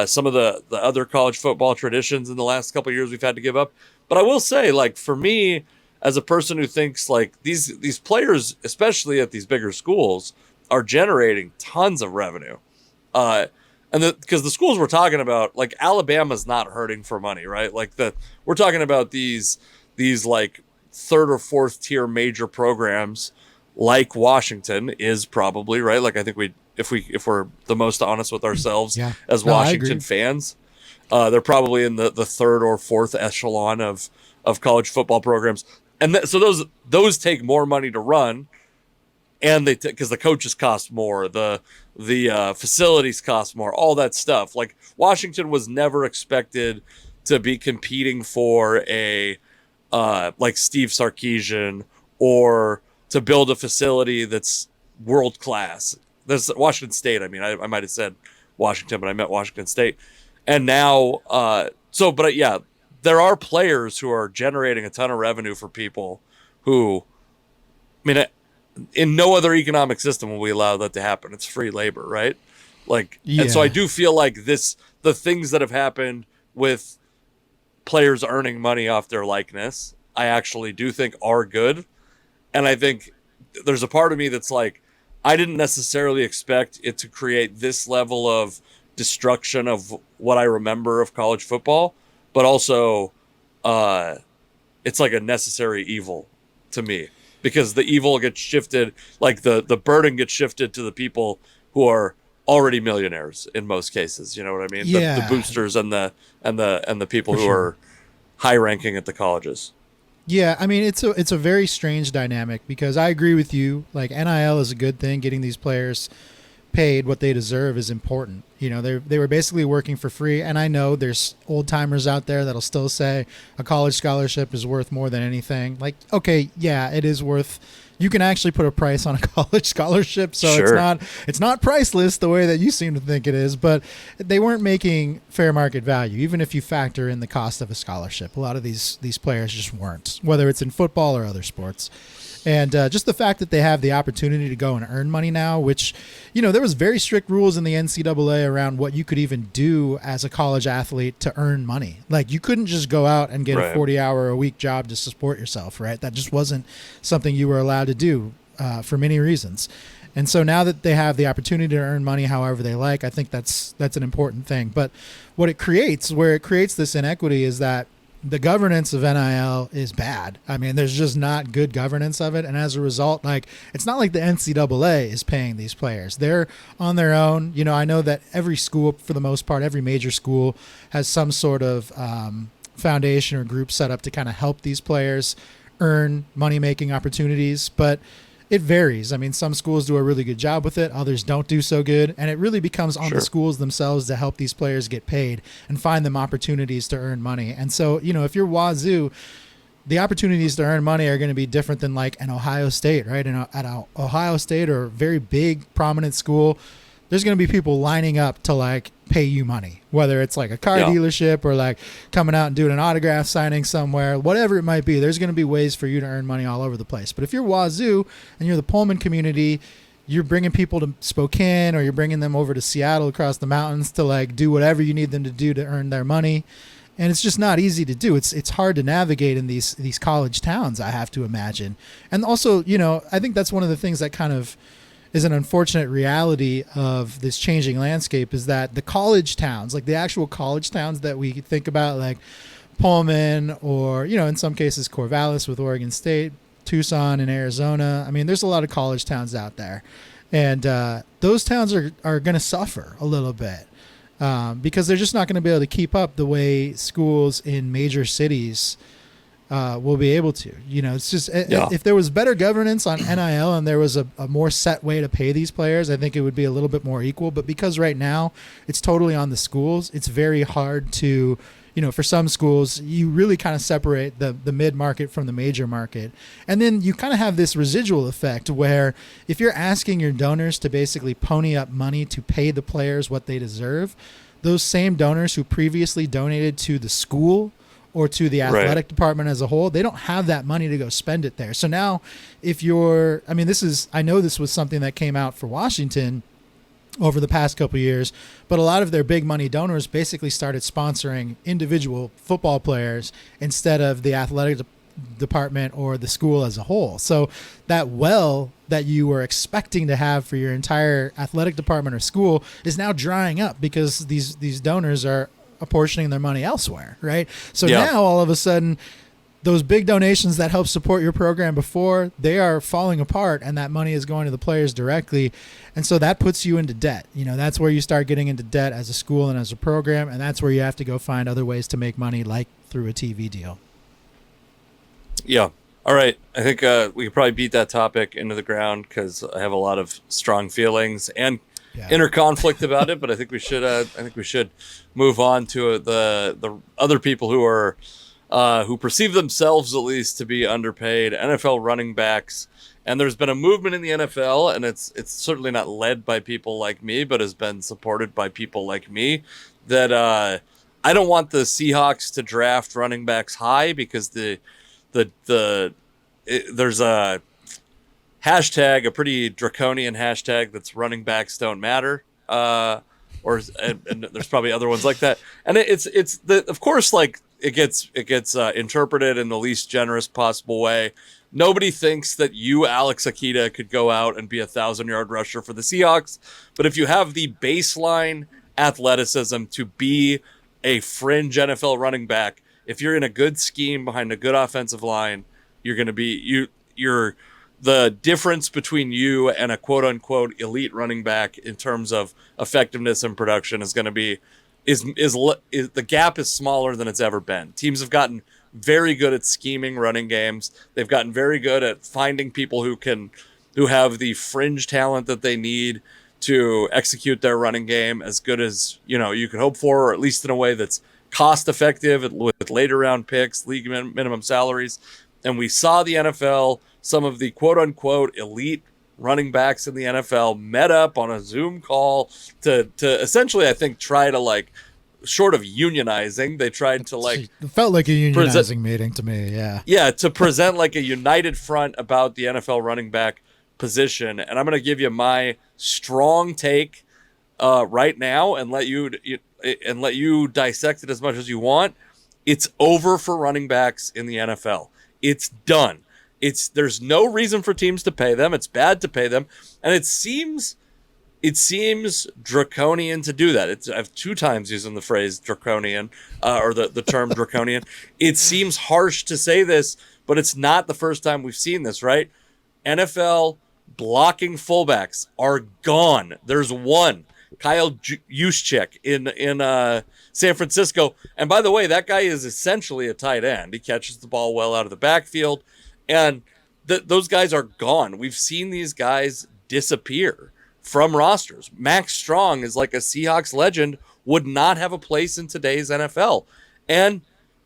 some of the other college football traditions in the last couple of years we've had to give up. But I will say, like, for me, as a person who thinks like these players, especially at these bigger schools, are generating tons of revenue. And because the schools we're talking about, like Alabama's not hurting for money, right? Like we're talking about these like third or fourth tier major programs, like Washington is probably, right. Like I think if we're the most honest with ourselves as Washington fans, they're probably in the third or fourth echelon of college football programs, and so those take more money to run. And because the coaches cost more, the facilities cost more, all that stuff. Like Washington was never expected to be competing for a like Steve Sarkisian, or to build a facility that's world class. There's Washington State. I mean, I might have said Washington, but I meant Washington State. And now, but yeah, there are players who are generating a ton of revenue for people who, I mean, in no other economic system will we allow that to happen. It's free labor, right? Like, and so I do feel like the things that have happened with players earning money off their likeness, I actually do think are good. And I think there's a part of me that's like, I didn't necessarily expect it to create this level of destruction of what I remember of college football, but also it's like a necessary evil to me. Because the evil gets shifted, like the burden gets shifted to the people who are already millionaires in most cases. You know what I mean? The boosters and the people who are high ranking at the colleges. Yeah, I mean it's a very strange dynamic, because I agree with you. Like NIL is a good thing. Getting these players paid what they deserve is important. You know, they were basically working for free, and I know there's old timers out there that'll still say a college scholarship is worth more than anything. Like, okay, yeah, it is worth. You can actually put a price on a college scholarship, so sure. it's not priceless the way that you seem to think it is. But they weren't making fair market value, even if you factor in the cost of a scholarship. A lot of these players just weren't, whether it's in football or other sports. And just the fact that they have the opportunity to go and earn money now, which, you know, there was very strict rules in the NCAA around what you could even do as a college athlete to earn money. Like you couldn't just go out and get a 40-hour-a-week job to support yourself, right? That just wasn't something you were allowed to do for many reasons. And so now that they have the opportunity to earn money however they like, I think that's an important thing. But what it creates, where it creates this inequity, is that the governance of NIL is bad. I mean, there's just not good governance of it. And as a result, like, it's not like the NCAA is paying these players. They're on their own. You know, I know that every school, for the most part, every major school has some sort of foundation or group set up to kind of help these players earn money-making opportunities. But it varies. I mean, some schools do a really good job with it. Others don't do so good. And it really becomes on the schools themselves to help these players get paid and find them opportunities to earn money. And so, you know, if you're Wazoo, the opportunities to earn money are going to be different than like an Ohio State, right? And at Ohio State, or a very big, prominent school, there's going to be people lining up to like pay you money, whether it's like a car dealership or like coming out and doing an autograph signing somewhere, whatever it might be. There's going to be ways for you to earn money all over the place. But if you're Wazoo and you're the Pullman community, you're bringing people to Spokane, or you're bringing them over to Seattle across the mountains to like do whatever you need them to do to earn their money. And it's just not easy to do. It's hard to navigate in these college towns, I have to imagine. And also, you know, I think that's one of the things that kind of is an unfortunate reality of this changing landscape, is that the college towns, like the actual college towns that we think about, like Pullman, or, you know, in some cases Corvallis with Oregon State, Tucson in Arizona. I mean, there's a lot of college towns out there, and those towns are going to suffer a little bit because they're just not going to be able to keep up the way schools in major cities will be able to. You know, it's just if there was better governance on NIL and there was a more set way to pay these players, I think it would be a little bit more equal. But because right now it's totally on the schools, it's very hard to, you know, for some schools, you really kind of separate the mid-market from the major market. And then you kind of have this residual effect where if you're asking your donors to basically pony up money to pay the players what they deserve, those same donors who previously donated to the school or to the athletic department as a whole, they don't have that money to go spend it there. So now if you're, I mean, I know this was something that came out for Washington over the past couple of years, but a lot of their big money donors basically started sponsoring individual football players instead of the athletic department or the school as a whole. So that well that you were expecting to have for your entire athletic department or school is now drying up because these donors are apportioning their money elsewhere, right? So now all of a sudden, those big donations that helped support your program before, they are falling apart, and that money is going to the players directly. And so that puts you into debt. You know, that's where you start getting into debt as a school and as a program, and that's where you have to go find other ways to make money, like through a TV deal. Yeah. All right. I think we could probably beat that topic into the ground because I have a lot of strong feelings and inner conflict about it, but I think we should move on to the other people who are who perceive themselves at least to be underpaid, NFL running backs. And there's been a movement in the NFL, and it's certainly not led by people like me, but has been supported by people like me, that I don't want the Seahawks to draft running backs high because there's a hashtag, a pretty draconian hashtag that's running backs don't matter. And there's probably other ones like that. And of course, like it gets interpreted in the least generous possible way. Nobody thinks that you, Alex Akita, could go out and be a 1,000-yard rusher for the Seahawks. But if you have the baseline athleticism to be a fringe NFL running back, if you're in a good scheme behind a good offensive line, you're going to be you're the difference between you and a quote unquote elite running back in terms of effectiveness and production is going to be is the gap is smaller than it's ever been. Teams have gotten very good at scheming running games. They've gotten very good at finding people who have the fringe talent that they need to execute their running game as good as, you know, you could hope for, or at least in a way that's cost effective with later round picks, league minimum salaries. And we saw the NFL, some of the quote unquote elite running backs in the NFL met up on a Zoom call to essentially, I think, try to, like, short of unionizing, they tried to, like, it felt like a unionizing meeting to me. Yeah, to present like a united front about the NFL running back position. And I'm going to give you my strong take right now and let you dissect it as much as you want. It's over for running backs in the NFL. It's done. There's no reason for teams to pay them. It's bad to pay them, and it seems draconian to do that. I've 2 times using the phrase draconian or the term draconian. It seems harsh to say this, but it's not the first time we've seen this, right? NFL blocking fullbacks are gone. There's one, Kyle Juszczyk in San Francisco. And by the way, that guy is essentially a tight end. He catches the ball well out of the backfield. And those guys are gone. We've seen these guys disappear from rosters. Max Strong is like a Seahawks legend, would not have a place in today's NFL. And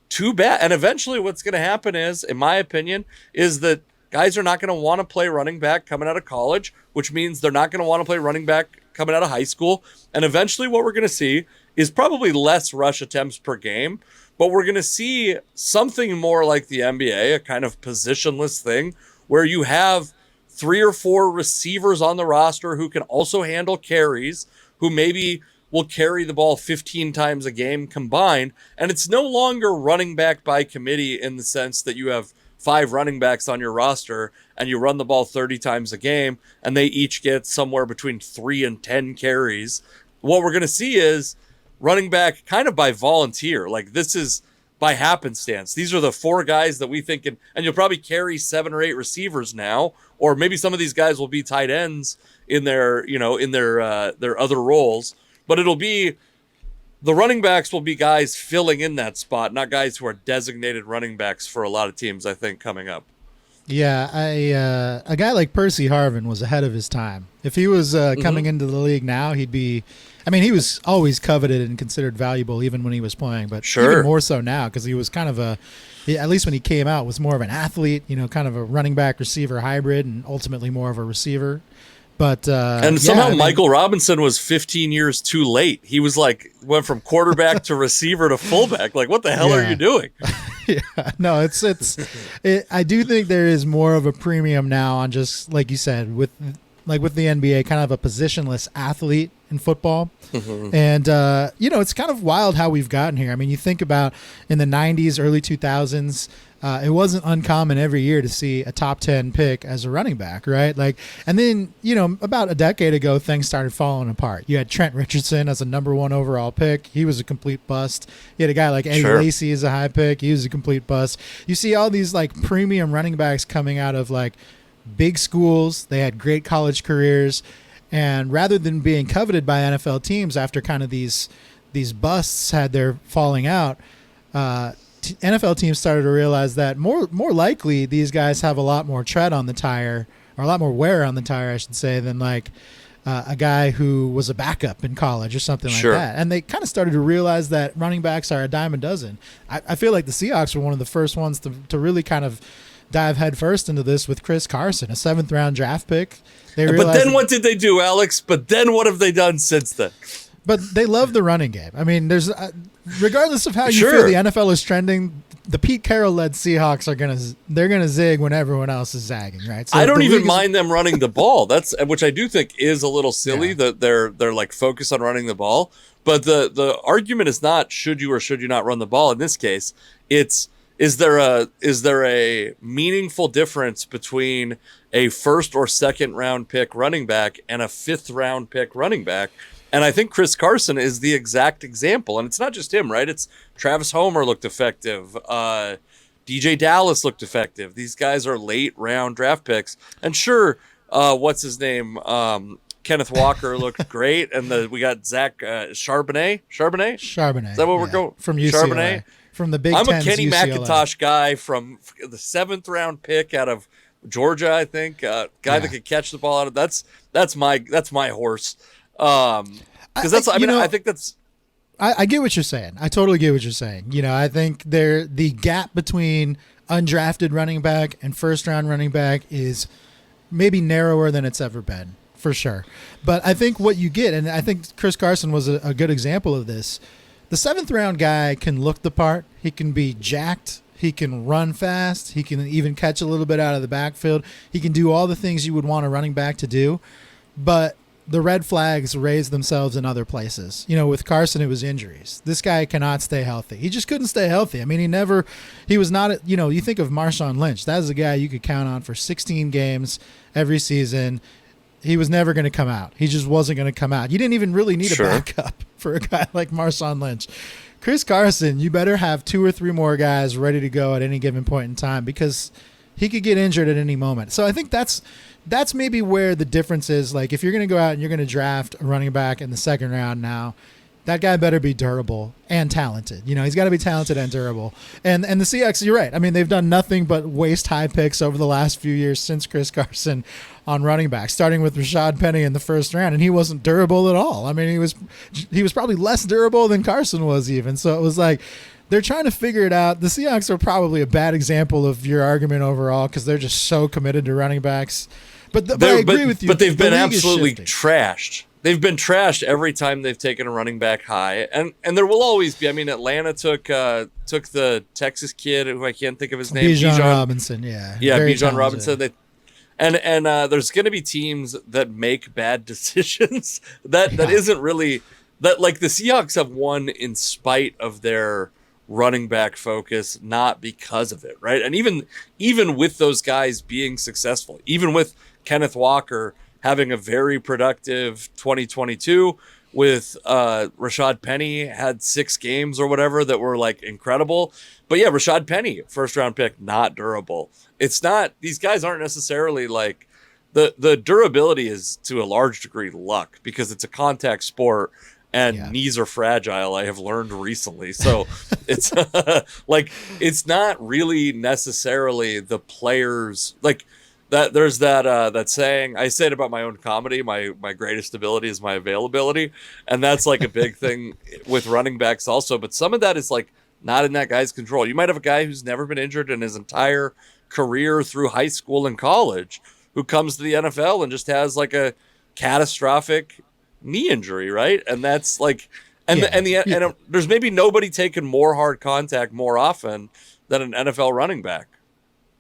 too bad. And eventually what's going to happen is, in my opinion, is that guys are not going to want to play running back coming out of college, which means they're not going to want to play running back coming out of high school. And eventually what we're going to see is probably less rush attempts per game, but we're going to see something more like the NBA, a kind of positionless thing where you have 3 or 4 receivers on the roster who can also handle carries, who maybe will carry the ball 15 times a game combined. And it's no longer running back by committee in the sense that you have 5 running backs on your roster and you run the ball 30 times a game and they each get somewhere between 3 and 10 carries. What we're going to see is running back kind of by volunteer. Like, this is by happenstance. These are the 4 guys that we think and you'll probably carry 7 or 8 receivers now, or maybe some of these guys will be tight ends in their, their other roles, but it'll be the running backs will be guys filling in that spot, not guys who are designated running backs for a lot of teams, I think, coming up. Yeah, a guy like Percy Harvin was ahead of his time. If he was coming into the league now, he'd be. I mean, he was always coveted and considered valuable even when he was playing, but even more so now because he was kind of at least when he came out, was more of an athlete, kind of a running back receiver hybrid, and ultimately more of a receiver. But somehow Michael Robinson was 15 years too late. He was went from quarterback to receiver to fullback. Like, what the hell are you doing? Yeah, no, I do think there is more of a premium now on just like you said with the NBA, kind of a positionless athlete in football. Mm-hmm. And it's kind of wild how we've gotten here. I mean, you think about in the 90s, early 2000s. It wasn't uncommon every year to see a top 10 pick as a running back, right? And then, about a decade ago, things started falling apart. You had Trent Richardson as a number 1 overall pick. He was a complete bust. You had a guy like Eddie Lacy as a high pick. He was a complete bust. You see all these premium running backs coming out of big schools. They had great college careers. And rather than being coveted by NFL teams after kind of these busts had their falling out, NFL teams started to realize that more likely these guys have a lot more tread on the tire, or a lot more wear on the tire, I should say, than a guy who was a backup in college or something like that. And they kind of started to realize that running backs are a dime a dozen. I feel like the Seahawks were one of the first ones to really kind of dive headfirst into this with Chris Carson, a 7th-round draft pick. But then what did they do, Alex? But then what have they done since then? But they love the running game. I mean, there's regardless of how you feel the NFL is trending, the Pete Carroll-led Seahawks they're gonna zig when everyone else is zagging, right? So I don't even mind them running the ball. Which I do think is a little silly that they're focused on running the ball. But the argument is not should you or should you not run the ball. In this case, it's is there a meaningful difference between a 1st or 2nd round pick running back and a 5th round pick running back? And I think Chris Carson is the exact example. And it's not just him, right? It's Travis Homer looked effective. DJ Dallas looked effective. These guys are late round draft picks. And sure, what's his name? Kenneth Walker looked great. And we got Zach Charbonnet. Charbonnet? Is that what we're going? From UCLA. Charbonnet? From the Big I'm Ten's a Kenny UCLA. McIntosh guy from the 7th round pick out of Georgia, I think. Guy that could catch the ball out of that's my horse. Because I think that's. I get what you're saying. I totally get what you're saying. I think the gap between undrafted running back and 1st-round running back is maybe narrower than it's ever been, for sure. But I think what you get, and I think Chris Carson was a good example of this. The 7th-round guy can look the part. He can be jacked. He can run fast. He can even catch a little bit out of the backfield. He can do all the things you would want a running back to do. But the red flags raise themselves in other places. With Carson, it was injuries. This guy cannot stay healthy. He just couldn't stay healthy. I mean, he was not, you think of Marshawn Lynch. That was a guy you could count on for 16 games every season. He was never going to come out. He just wasn't going to come out. You didn't even really need a backup for a guy like Marshawn Lynch. Chris Carson, you better have 2 or 3 more guys ready to go at any given point in time because he could get injured at any moment. So I think that's maybe where the difference is. If you're going to go out and you're going to draft a running back in the 2nd round now, that guy better be durable and talented. He's got to be talented and durable. And the Seahawks, you're right. I mean, they've done nothing but waste high picks over the last few years since Chris Carson on running back, starting with Rashad Penny in the 1st round, and he wasn't durable at all. I mean, he was probably less durable than Carson was even. So it was they're trying to figure it out. The Seahawks are probably a bad example of your argument overall because they're just so committed to running backs. But I agree with you. But they've been absolutely trashed. They've been trashed every time they've taken a running back high, and there will always be. I mean, Atlanta took the Texas kid who I can't think of his name. Bijan Robinson, Bijan Robinson. And there's going to be teams that make bad decisions. that isn't really that. Like the Seahawks have won in spite of their running back focus, not because of it, right? And even with those guys being successful, even with Kenneth Walker having a very productive 2022, with Rashad Penny had 6 games or whatever that were like incredible. But yeah, Rashad Penny, first round pick, not durable. It's not, these guys aren't necessarily like, the durability is to a large degree luck because it's a contact sport and knees are fragile. I have learned recently. So it's like, it's not really necessarily the players like that. There's that saying, I say it about my own comedy. My greatest ability is my availability. And that's like a big thing with running backs also. But some of that is like not in that guy's control. You might have a guy who's never been injured in his entire career through high school and college who comes to the NFL and just has like a catastrophic knee injury, right? And that's like, and there's maybe nobody taking more hard contact more often than an NFL running back.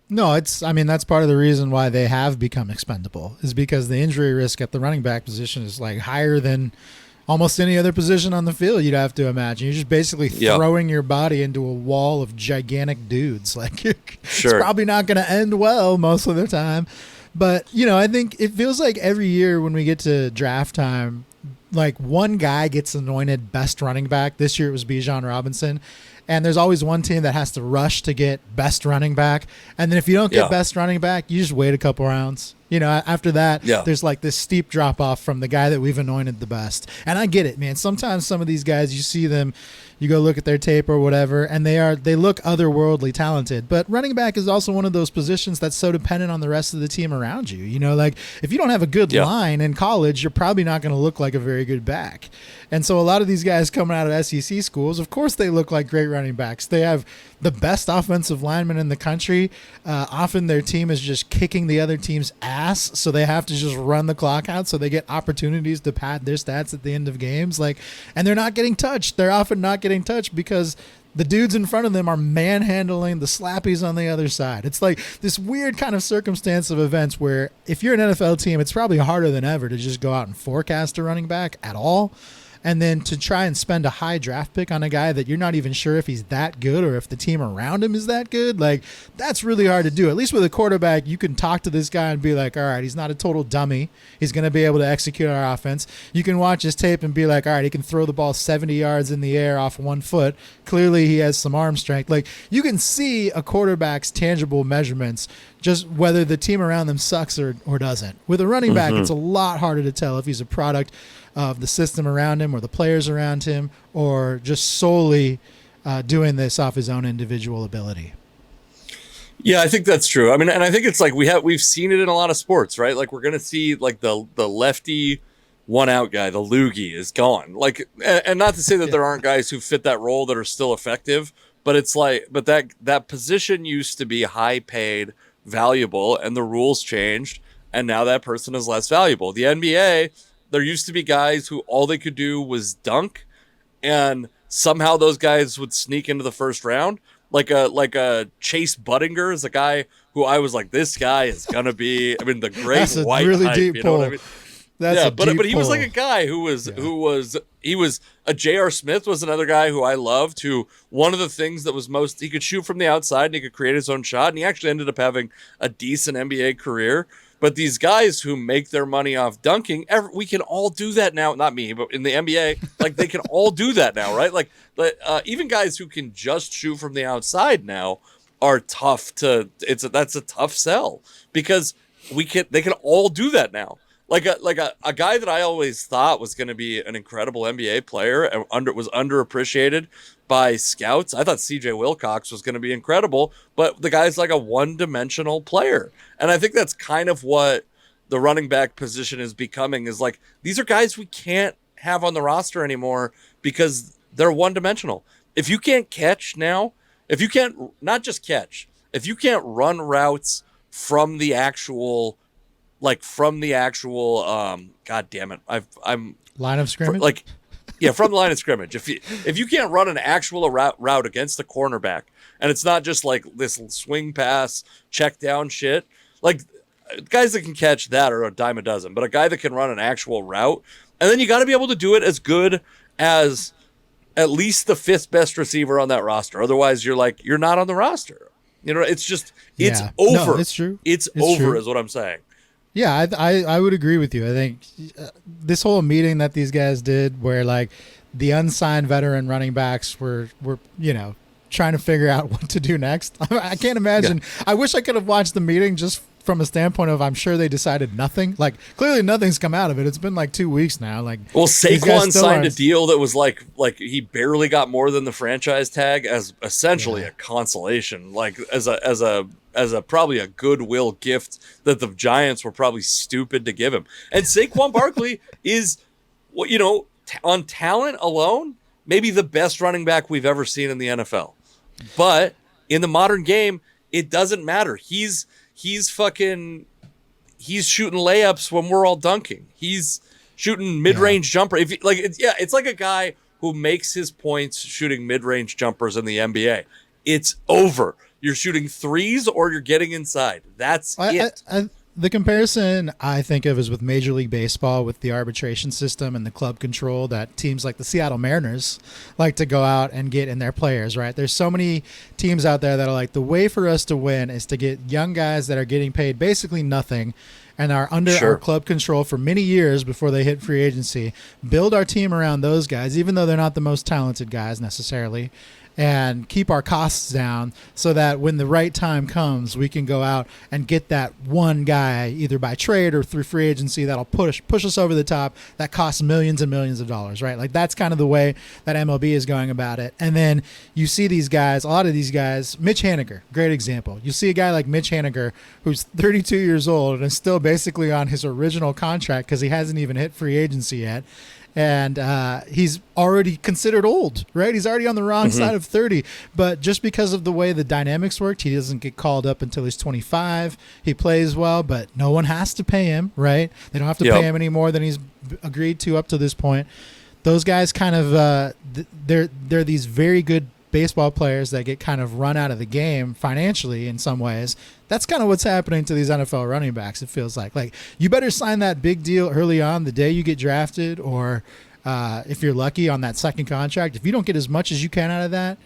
No, that's part of the reason why they have become expendable is because the injury risk at the running back position is like higher than almost any other position on the field. You'd have to imagine you're just basically throwing your body into a wall of gigantic dudes. Like it's probably not going to end well most of the time. But, I think it feels like every year when we get to draft time, like one guy gets anointed best running back. This year it was Bijan Robinson. And there's always one team that has to rush to get best running back. And then if you don't get best running back, you just wait a couple rounds. After that, there's like this steep drop off from the guy that we've anointed the best. And I get it, man. Sometimes some of these guys, you see them, you go look at their tape or whatever, and they look otherworldly talented. But running back is also one of those positions that's so dependent on the rest of the team around you. Like if you don't have a good line in college, you're probably not going to look like a very good back. And so a lot of these guys coming out of SEC schools, of course they look like great running backs. They have the best offensive linemen in the country. Often their team is just kicking the other team's ass, so they have to just run the clock out so they get opportunities to pad their stats at the end of games. And they're not getting touched. They're often not getting touched because the dudes in front of them are manhandling the slappies on the other side. It's like this weird kind of circumstance of events where if you're an NFL team, it's probably harder than ever to just go out and forecast a running back at all. And then to try and spend a high draft pick on a guy that you're not even sure if he's that good or if the team around him is that good, like that's really hard to do. At least with a quarterback, you can talk to this guy and be like, all right, he's not a total dummy. He's going to be able to execute our offense. You can watch his tape and be like, all right, he can throw the ball 70 yards in the air off 1 foot. Clearly he has some arm strength. Like you can see a quarterback's tangible measurements, just whether the team around them sucks or doesn't. With a running back, it's a lot harder to tell if he's a product of the system around him or the players around him or just solely doing this off his own individual ability. Yeah, I think that's true. I mean, and I think it's like we've seen it in a lot of sports, right? Like we're going to see like the lefty one out guy, the loogie is gone. Like, and not to say that there aren't guys who fit that role that are still effective, but it's like, but that position used to be high paid, valuable, and the rules changed. And now that person is less valuable. The NBA, there used to be guys who all they could do was dunk, and somehow those guys would sneak into the first round. Like a Chase Buttinger is a guy who I was like, this guy is gonna be. I mean, the great That's a white really hype, deep you know pull. what I mean? But he was like a guy who was a J.R. Smith was another guy who I loved. Who one of the things that was most, he could shoot from the outside and he could create his own shot, and he actually ended up having a decent NBA career. But these guys who make their money off dunking, we can all do that now. Not me, but in the NBA, like they can all do that now, right? Like even guys who can just shoot from the outside now are tough to. That's a tough sell because they can all do that now. Like a guy that I always thought was going to be an incredible NBA player and was underappreciated by scouts. I thought CJ Wilcox was going to be incredible, but the guy's like a one-dimensional player. And I think that's kind of what the running back position is becoming, is like these are guys we can't have on the roster anymore because they're one-dimensional. If you can't catch now, if you can't not just catch, if you can't run routes from the actual God damn it. I'm line of scrimmage. From the line of scrimmage. If you can't run an actual route against the cornerback, and it's not just like this swing pass, check down shit, like guys that can catch that are a dime a dozen, but a guy that can run an actual route, and then you got to be able to do it as good as at least the 5th best receiver on that roster. Otherwise, you're not on the roster. You know, it's over. No, it's true. It's over, is what I'm saying. Yeah, I would agree with you. I think this whole meeting that these guys did, where like the unsigned veteran running backs were trying to figure out what to do next. I can't imagine. Yeah. I wish I could have watched the meeting just from a standpoint of I'm sure they decided nothing. Like clearly nothing's come out of it. It's been like 2 weeks now. Like, well, Saquon signed a deal that was like he barely got more than the franchise tag as essentially a consolation, like as a probably a goodwill gift that the Giants were probably stupid to give him. And Saquon Barkley is, on talent alone, maybe the best running back we've ever seen in the NFL. But in the modern game, it doesn't matter. He's shooting layups when we're all dunking. He's shooting mid-range jumper. It's like a guy who makes his points shooting mid-range jumpers in the NBA. It's over. You're shooting threes or you're getting inside. That's it. The comparison I think of is with Major League Baseball with the arbitration system and the club control that teams like the Seattle Mariners like to go out and get in their players, right? There's so many teams out there that are like, the way for us to win is to get young guys that are getting paid basically nothing and are under our club control for many years before they hit free agency, build our team around those guys, even though they're not the most talented guys necessarily, and keep our costs down so that when the right time comes, we can go out and get that one guy either by trade or through free agency that'll push us over the top, that costs millions and millions of dollars, right? Like that's kind of the way that MLB is going about it. And then you see these guys, a lot of these guys, Mitch Haniger, great example. You see a guy like Mitch Haniger who's 32 years old and is still basically on his original contract because he hasn't even hit free agency yet. And he's already considered old, right? He's already on the wrong side of 30. But just because of the way the dynamics worked, he doesn't get called up until he's 25. He plays well, but no one has to pay him, right? They don't have to pay him any more than he's agreed to up to this point. Those guys kind of they're these very good baseball players that get kind of run out of the game financially in some ways. That's kind of what's happening to these NFL running backs, it feels like. Like, you better sign that big deal early on the day you get drafted, or if you're lucky on that second contract. If you don't get as much as you can out of that,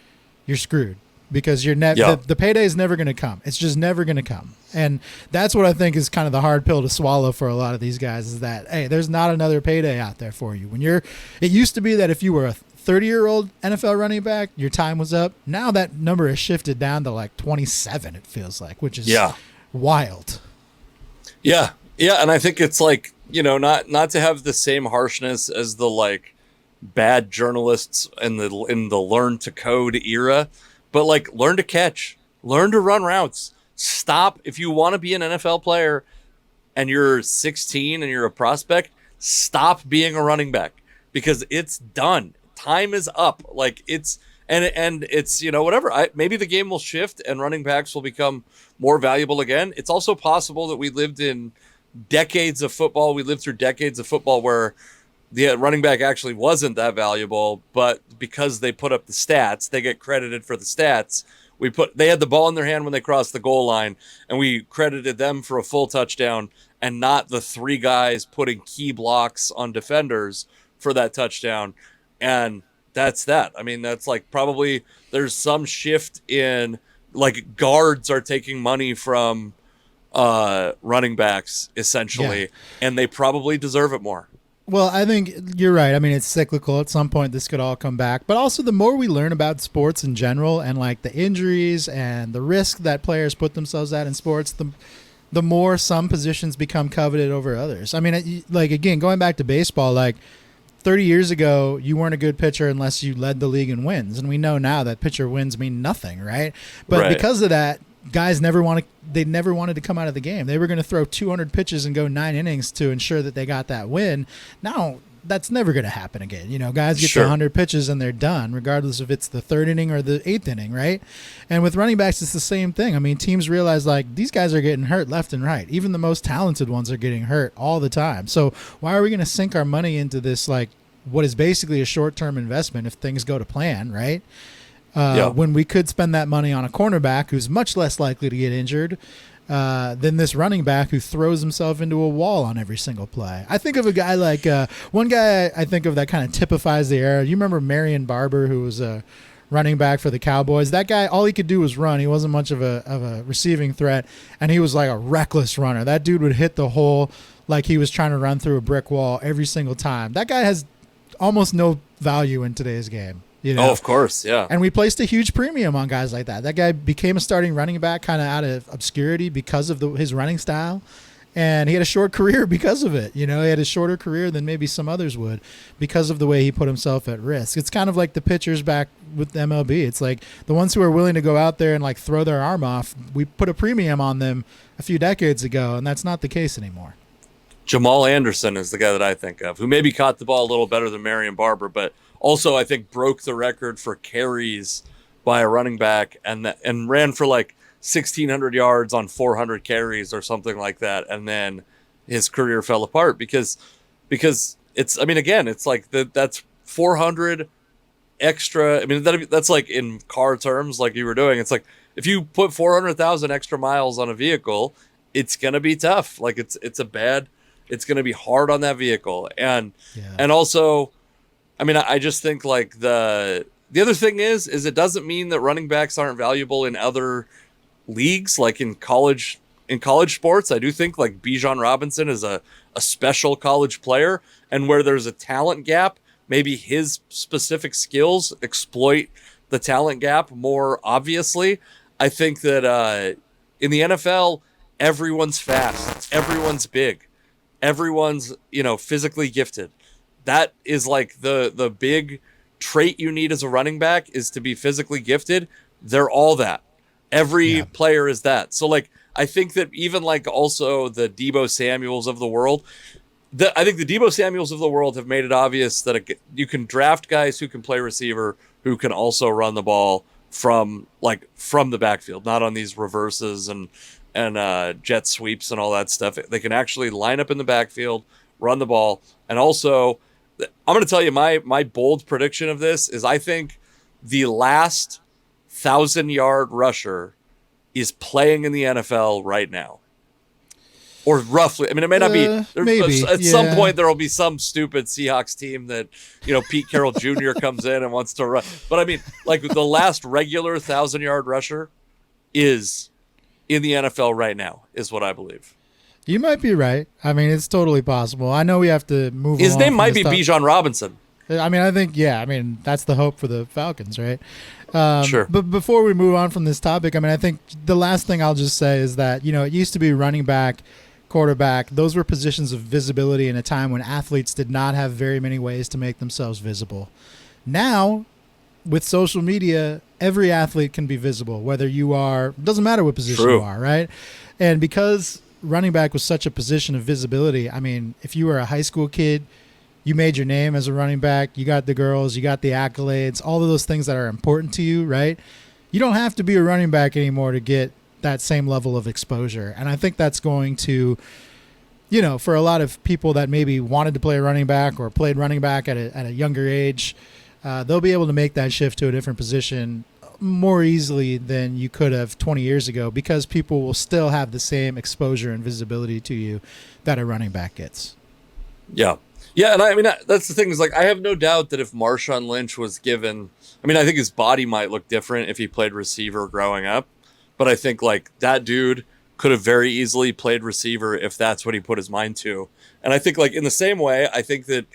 you're screwed because the payday is never going to come. It's just never going to come. And that's what I think is kind of the hard pill to swallow for a lot of these guys, is that, hey, there's not another payday out there for you. It used to be that if you were a 30-year-old NFL running back, your time was up. Now that number has shifted down to like 27, it feels like, which is wild. Yeah. Yeah. And I think it's like, not to have the same harshness as the like bad journalists in the learn to code era, but like learn to catch, learn to run routes. Stop. If you want to be an NFL player and you're 16 and you're a prospect, stop being a running back because it's done. Time is up. Like it's whatever. Maybe the game will shift and running backs will become more valuable again. It's also possible that we lived in decades of football. We lived through decades of football where the running back actually wasn't that valuable, but because they put up the stats, they get credited for the stats. They had the ball in their hand when they crossed the goal line, and we credited them for a full touchdown and not the three guys putting key blocks on defenders for that touchdown. And that's that. I mean, that's like probably there's some shift in like guards are taking money from running backs essentially, and they probably deserve it more. Well, I think you're right. I mean, it's cyclical. At some point, this could all come back. But also, the more we learn about sports in general and like the injuries and the risk that players put themselves at in sports, the more some positions become coveted over others. I mean, like, again, going back to baseball, like 30 years ago, you weren't a good pitcher unless you led the league in wins. And we know now that pitcher wins mean nothing, right? But because of that, guys never wanted to come out of the game. They were going to throw 200 pitches and go 9 innings to ensure that they got that win. Now, that's never going to happen again. Guys get to 100 pitches and they're done, regardless if it's the 3rd inning or the 8th inning, right? And with running backs, it's the same thing. I mean, teams realize, like, these guys are getting hurt left and right. Even the most talented ones are getting hurt all the time. So why are we going to sink our money into this, like, what is basically a short-term investment if things go to plan, right? When we could spend that money on a cornerback who's much less likely to get injured than this running back who throws himself into a wall on every single play. I think of a guy like one guy I think of that kind of typifies the era. You remember Marion Barber, who was a running back for the Cowboys. That guy, all he could do was run. He wasn't much of a receiving threat, and he was like a reckless runner. That dude would hit the hole like he was trying to run through a brick wall every single time. That guy has almost no value in today's game. You know? Oh, of course, yeah. And we placed a huge premium on guys like that. That guy became a starting running back kind of out of obscurity because of his running style. And he had a short career because of it. You know, he had a shorter career than maybe some others would because of the way he put himself at risk. It's kind of like the pitchers back with MLB. It's like the ones who are willing to go out there and like throw their arm off, we put a premium on them a few decades ago, and that's not the case anymore. Jamal Anderson is the guy that I think of, who maybe caught the ball a little better than Marion Barber, but also I think broke the record for carries by a running back and ran for like 1,600 yards on 400 carries or something like that, and then his career fell apart because it's, I mean, again, it's like that's 400 extra. I mean, that's like in car terms, like you were doing. It's like if you put 400,000 extra miles on a vehicle, it's gonna be tough. Like it's gonna be hard on that vehicle, and also, I mean, I just think like the other thing is it doesn't mean that running backs aren't valuable in other leagues, like in college sports. I do think like Bijan Robinson is a special college player, and where there's a talent gap, maybe his specific skills exploit the talent gap more obviously. I think that in the NFL, everyone's fast, everyone's big, everyone's, you know, physically gifted. That is like the big trait you need as a running back, is to be physically gifted. They're all that. Every player is that. So like, I think that even like also the Deebo Samuels of the world, I think the Deebo Samuels of the world have made it obvious that you can draft guys who can play receiver, who can also run the ball from the backfield, not on these reverses and jet sweeps and all that stuff. They can actually line up in the backfield, run the ball. And also, I'm going to tell you my bold prediction of this is I think the last 1,000-yard rusher is playing in the NFL right now, or roughly. I mean, it may not be. Maybe at some point there will be some stupid Seahawks team that, you know, Pete Carroll Jr. comes in and wants to run. But I mean, like the last regular 1,000-yard rusher is in the NFL right now, is what I believe. You might be right. I mean, it's totally possible. I know we have to move. His name might be Bijan Robinson. I mean, I think, I mean, that's the hope for the Falcons, right? Sure. But before we move on from this topic, I mean, I think the last thing I'll just say is that, you know, it used to be running back, quarterback. Those were positions of visibility in a time when athletes did not have very many ways to make themselves visible. Now, with social media, every athlete can be visible, whether you are, doesn't matter what position you are, right? And because running back was such a position of visibility, I mean, if you were a high school kid, you made your name as a running back, you got the girls, you got the accolades, all of those things that are important to you, right? You don't have to be a running back anymore to get that same level of exposure. And I think that's going to, you know, for a lot of people that maybe wanted to play running back or played running back at a younger age, they'll be able to make that shift to a different position more easily than you could have 20 years ago, because people will still have the same exposure and visibility to you that a running back gets. Yeah. Yeah, and I mean, that's the thing, is like, I have no doubt that if Marshawn Lynch was given, I mean, I think his body might look different if he played receiver growing up, but I think like that dude could have very easily played receiver if that's what he put his mind to. And I think like in the same way, I think that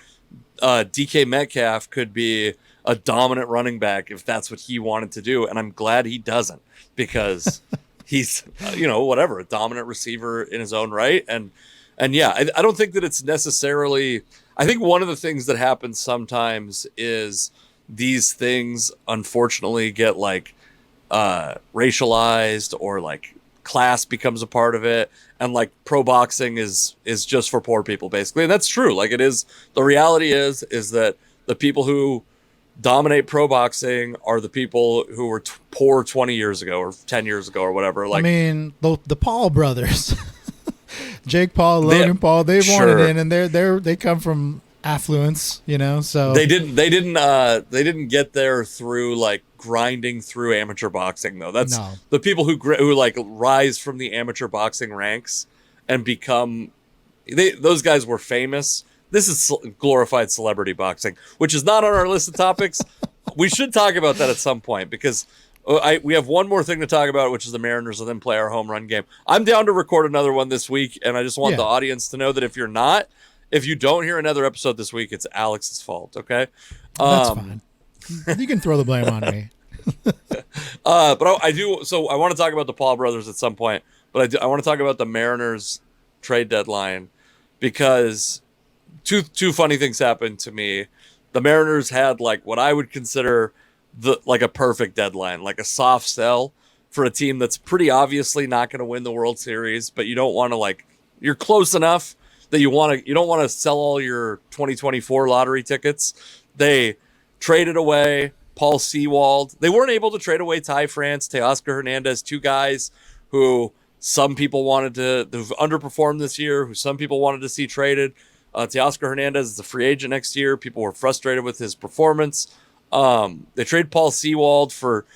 DK Metcalf could be a dominant running back if that's what he wanted to do. And I'm glad he doesn't, because he's, you know, whatever, a dominant receiver in his own right. And yeah, I don't think that it's necessarily, I think one of the things that happens sometimes is these things unfortunately get like racialized, or like class becomes a part of it, and like pro boxing is just for poor people basically. And that's true. Like it is, the reality is that the people who dominate pro boxing are the people who were poor 20 years ago or 10 years ago or whatever. Like, I mean, the Paul brothers, Jake Paul, Logan Paul, they wanted in, and they come from affluence, you know. So they didn't get there through like grinding through amateur boxing though. That's the people who like rise from the amateur boxing ranks and become, those guys were famous. This is glorified celebrity boxing, which is not on our list of topics. We should talk about that at some point because we have one more thing to talk about, which is the Mariners, and then play our home run game. I'm down to record another one this week, and I just want the audience to know that if you don't hear another episode this week, it's Alex's fault. Okay, that's fine. You can throw the blame on me. But I do. So I want to talk about the Paul brothers at some point, but I want to talk about the Mariners trade deadline because two funny things happened to me. The Mariners had like what I would consider a perfect deadline, like a soft sell for a team that's pretty obviously not going to win the World Series, but you don't want to you're close enough that you don't want to sell all your 2024 lottery tickets. They traded away Paul Sewald. They weren't able to trade away Ty France, Teoscar Hernandez, two guys who some people wanted who've underperformed this year, who some people wanted to see traded. Teoscar Hernandez is a free agent next year. People were frustrated with his performance. They trade Paul Sewald for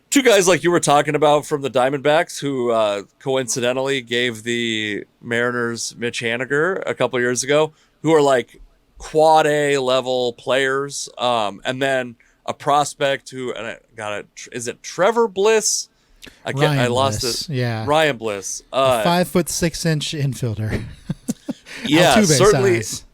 two guys like you were talking about from the Diamondbacks, who coincidentally gave the Mariners Mitch Haniger a couple years ago, who are like quad A level players. And then a prospect who, and I got it. Is it Trevor Bliss? I lost it. Yeah, Ryan Bliss, a 5'6" infielder. Yeah, Altuve certainly. Size.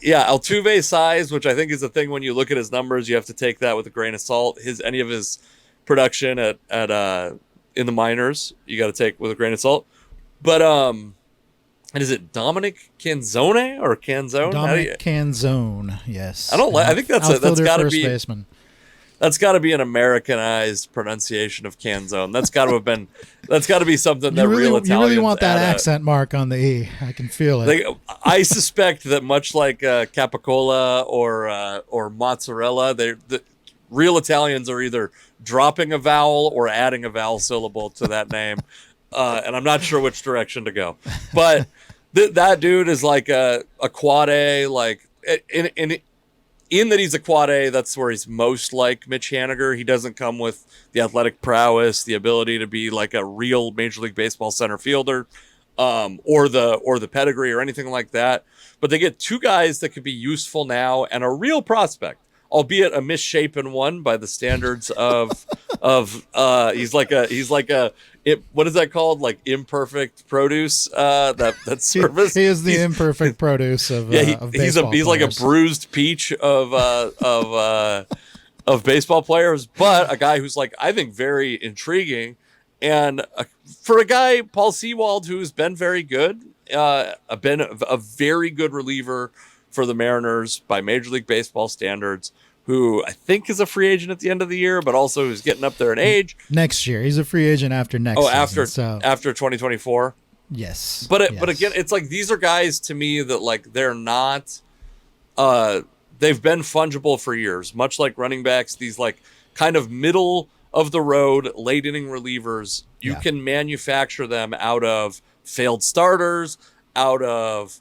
Yeah, Altuve size, which I think is the thing when you look at his numbers, you have to take that with a grain of salt. Any of his production at in the minors, you got to take with a grain of salt. But and is it Dominic Canzone or Canzone? Dominic Canzone, yes. I think that's got to be baseman. That's got to be an Americanized pronunciation of Canzone. That's got to be something that real Italians. You really want that accent mark on the E. I can feel it. I suspect that much like capicola or mozzarella, the real Italians are either dropping a vowel or adding a vowel syllable to that name, and I'm not sure which direction to go. But that dude is like a quad A, like in that he's a quad A, that's where he's most like Mitch Haniger. He doesn't come with the athletic prowess, the ability to be like a real Major League Baseball center fielder, or the pedigree or anything like that. But they get two guys that could be useful now and a real prospect, albeit a misshapen one by the standards of he's like a what is that called? Like imperfect produce, that service. He is the imperfect produce of of baseball he's like a bruised peach of baseball players, but a guy who's like, I think, very intriguing. And for a guy, Paul Sewald, who's been very good, been a very good reliever for the Mariners by Major League Baseball standards, who I think is a free agent at the end of the year, but also who's getting up there in age. Next year. He's a free agent after next season. After 2024? Yes. But again, it's like these are guys to me that like they're not they've been fungible for years, much like running backs, these like kind of middle of the road late inning relievers. You can manufacture them out of failed starters, out of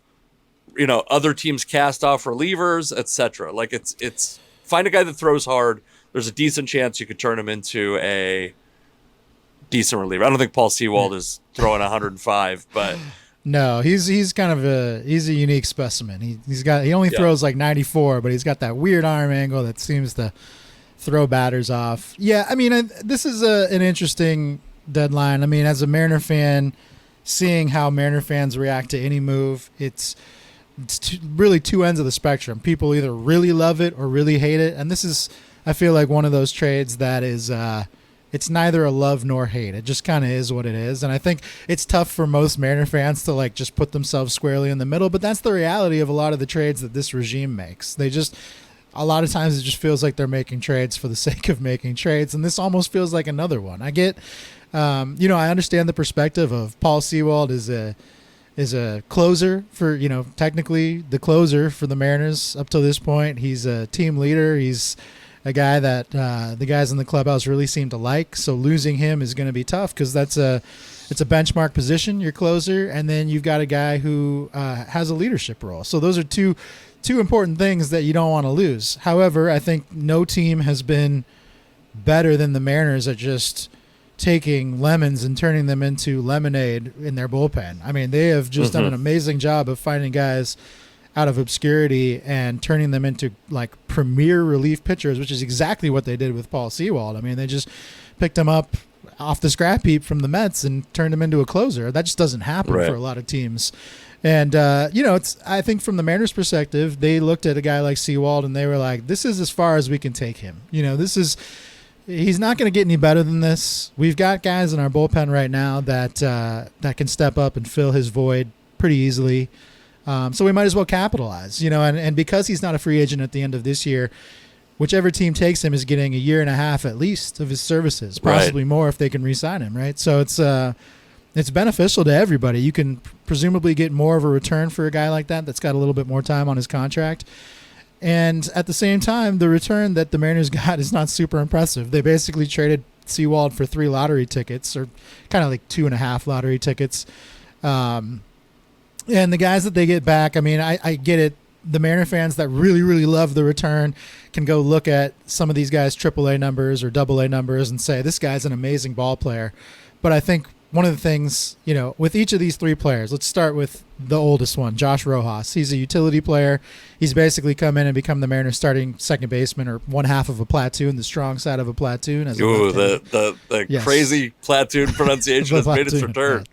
other teams cast off relievers, etc. Like it's find a guy that throws hard. There's a decent chance you could turn him into a decent reliever. I don't think Paul Sewald is throwing 105, but no, he's kind of a unique specimen. He only throws like 94, but he's got that weird arm angle that seems to throw batters off. Yeah, I mean, this is an interesting deadline. I mean, as a Mariner fan, seeing how Mariner fans react to any move, it's really two ends of the spectrum. People either really love it or really hate it, and this is, I feel like, one of those trades that is it's neither a love nor hate. It just kind of is what it is, and I think it's tough for most Mariner fans to like just put themselves squarely in the middle, but that's the reality of a lot of the trades that this regime makes. A lot of times it just feels like they're making trades for the sake of making trades, and this almost feels like another one. I get I understand the perspective of Paul Sewald is a closer for, technically the closer for the Mariners up to this point. He's a team leader. He's a guy that the guys in the clubhouse really seem to like. So losing him is going to be tough because it's a benchmark position, your closer, and then you've got a guy who has a leadership role. So those are two important things that you don't want to lose. However, I think no team has been better than the Mariners at just taking lemons and turning them into lemonade in their bullpen. I mean, they have just done an amazing job of finding guys out of obscurity and turning them into like premier relief pitchers, which is exactly what they did with Paul Sewald. I mean, they just picked him up off the scrap heap from the Mets and turned him into a closer. That just doesn't happen for a lot of teams. And, I think from the Mariners' perspective, they looked at a guy like Sewald and they were like, this is as far as we can take him. He's not going to get any better than this. We've got guys in our bullpen right now that can step up and fill his void pretty easily. So we might as well capitalize, and because he's not a free agent at the end of this year, whichever team takes him is getting a year and a half at least of his services, possibly more if they can re-sign him, right? So it's beneficial to everybody. You can presumably get more of a return for a guy like that that's got a little bit more time on his contract. And at the same time, the return that the Mariners got is not super impressive. They basically traded Sewald for 3 lottery tickets, or kind of like 2.5 lottery tickets. And the guys that they get back, I mean, I get it. The Mariner fans that really, really love the return can go look at some of these guys' AAA numbers or AA numbers and say, this guy's an amazing ball player. But I think one of the things, with each of these 3 players, let's start with the oldest one, Josh Rojas. He's a utility player. He's basically come in and become the Mariners' starting second baseman, or one half of a platoon, the strong side of a platoon. The crazy platoon pronunciation has made its return.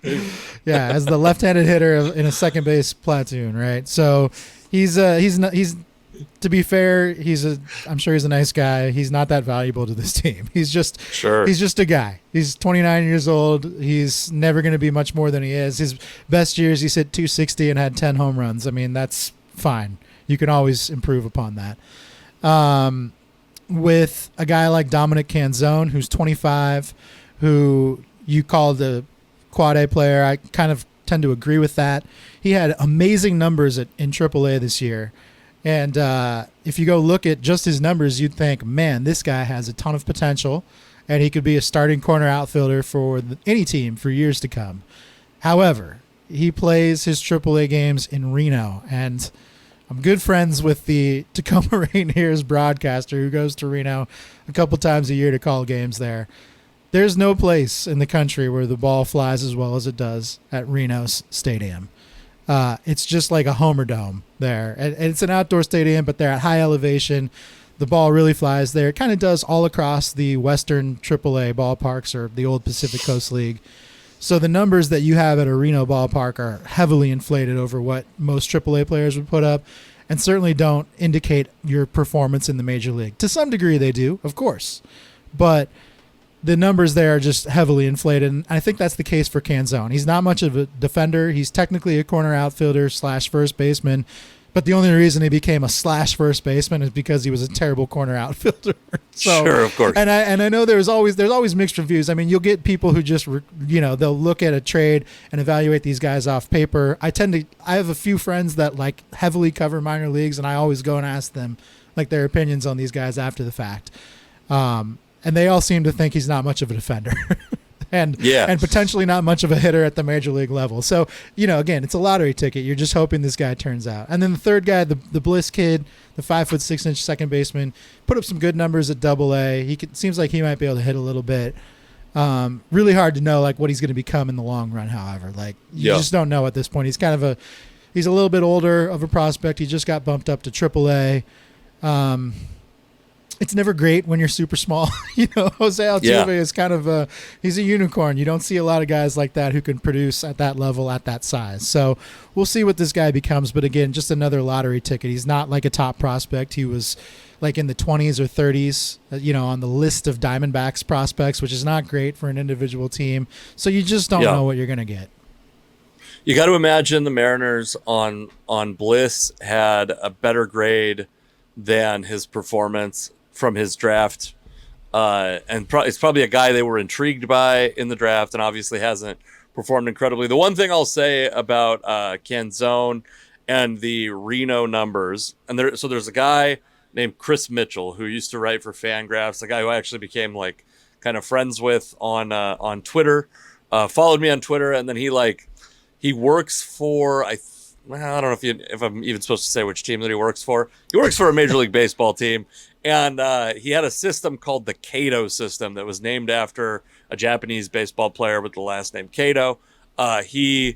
Yeah, as the left-handed hitter in a second base platoon, right? So he's to be fair, I'm sure he's a nice guy. He's not that valuable to this team. He's just a guy. He's 29 years old. He's never going to be much more than he is. His best years, he's hit 260 and had 10 home runs. I mean, that's fine. You can always improve upon that. With a guy like Dominic Canzone, who's 25, who you call the quad A player, I kind of tend to agree with that. He had amazing numbers in AAA this year. And if you go look at just his numbers, you'd think, man, this guy has a ton of potential, and he could be a starting corner outfielder for any team for years to come. However, he plays his AAA games in Reno, and I'm good friends with the Tacoma Rainiers broadcaster who goes to Reno a couple times a year to call games there. There's no place in the country where the ball flies as well as it does at Reno's stadium. It's just like a Homer Dome there. And it's an outdoor stadium, but they're at high elevation. The ball really flies there. It kind of does all across the Western AAA ballparks, or the old Pacific Coast League. So the numbers that you have at a Reno ballpark are heavily inflated over what most AAA players would put up, and certainly don't indicate your performance in the major league. To some degree they do, of course. But the numbers there are just heavily inflated, and I think that's the case for Canzone. He's not much of a defender. He's technically a corner outfielder / first baseman, but the only reason he became a / first baseman is because he was a terrible corner outfielder. So, sure, of course. And I know there's always mixed reviews. I mean, you'll get people who just they'll look at a trade and evaluate these guys off paper. I have a few friends that like heavily cover minor leagues, and I always go and ask them like their opinions on these guys after the fact. And they all seem to think he's not much of a defender and potentially not much of a hitter at the major league level. So, again, it's a lottery ticket. You're just hoping this guy turns out. And then the third guy, the Bliss kid, the 5'6" second baseman, put up some good numbers at AA. Seems like he might be able to hit a little bit. Really hard to know like what he's going to become in the long run. However, like you just don't know at this point. He's he's a little bit older of a prospect. He just got bumped up to AAA. It's never great when you're super small. Jose Altuve is kind of he's a unicorn. You don't see a lot of guys like that who can produce at that level, at that size. So we'll see what this guy becomes. But again, just another lottery ticket. He's not like a top prospect. He was like in the 20s or 30s, on the list of Diamondbacks prospects, which is not great for an individual team. So you just don't know what you're going to get. You got to imagine the Mariners on Bliss had a better grade than his performance from his draft, and it's probably a guy they were intrigued by in the draft, and obviously hasn't performed incredibly. The one thing I'll say about Canzone and the Reno numbers, and there's a guy named Chris Mitchell who used to write for Fangraphs, a guy who I actually became like kind of friends with on Twitter, followed me on Twitter, and then he works for I don't know if I'm even supposed to say which team that he works for. He works for a Major League Baseball team. And he had a system called the Kato system that was named after a Japanese baseball player with the last name Kato. Who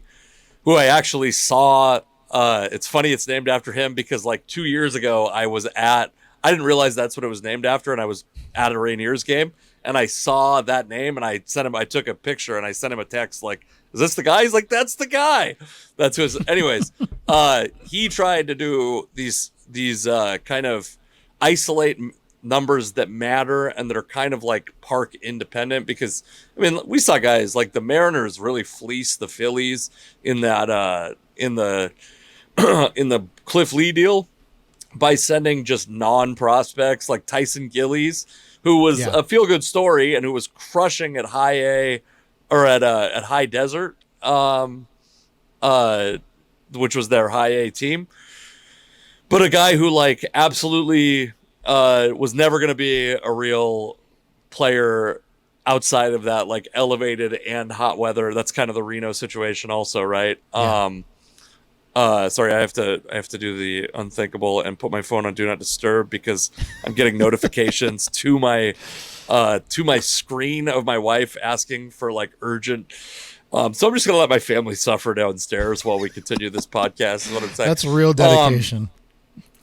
I actually saw It's funny it's named after him because like 2 years ago I didn't realize that's what it was named after, and I was at a Rainiers game and I saw that name and I took a picture and I sent him a text like, is this the guy? He's like, that's the guy. That's who. Anyways, he tried to do these kind of isolate numbers that matter and that are kind of like park independent, because I mean we saw guys like the Mariners really fleece the Phillies in that in the in the Cliff Lee deal by sending just non-prospects like Tyson Gillies, who was a feel-good story and who was crushing at high A or at high desert, which was their high A team. But a guy who like absolutely was never going to be a real player outside of that like elevated and hot weather. That's kind of the Reno situation also, right? Yeah. Sorry, I have to do the unthinkable and put my phone on do not disturb because I'm getting notifications to my screen of my wife asking for like urgent. So I'm just gonna let my family suffer downstairs while we continue this podcast. Is what I'm saying. That's real dedication.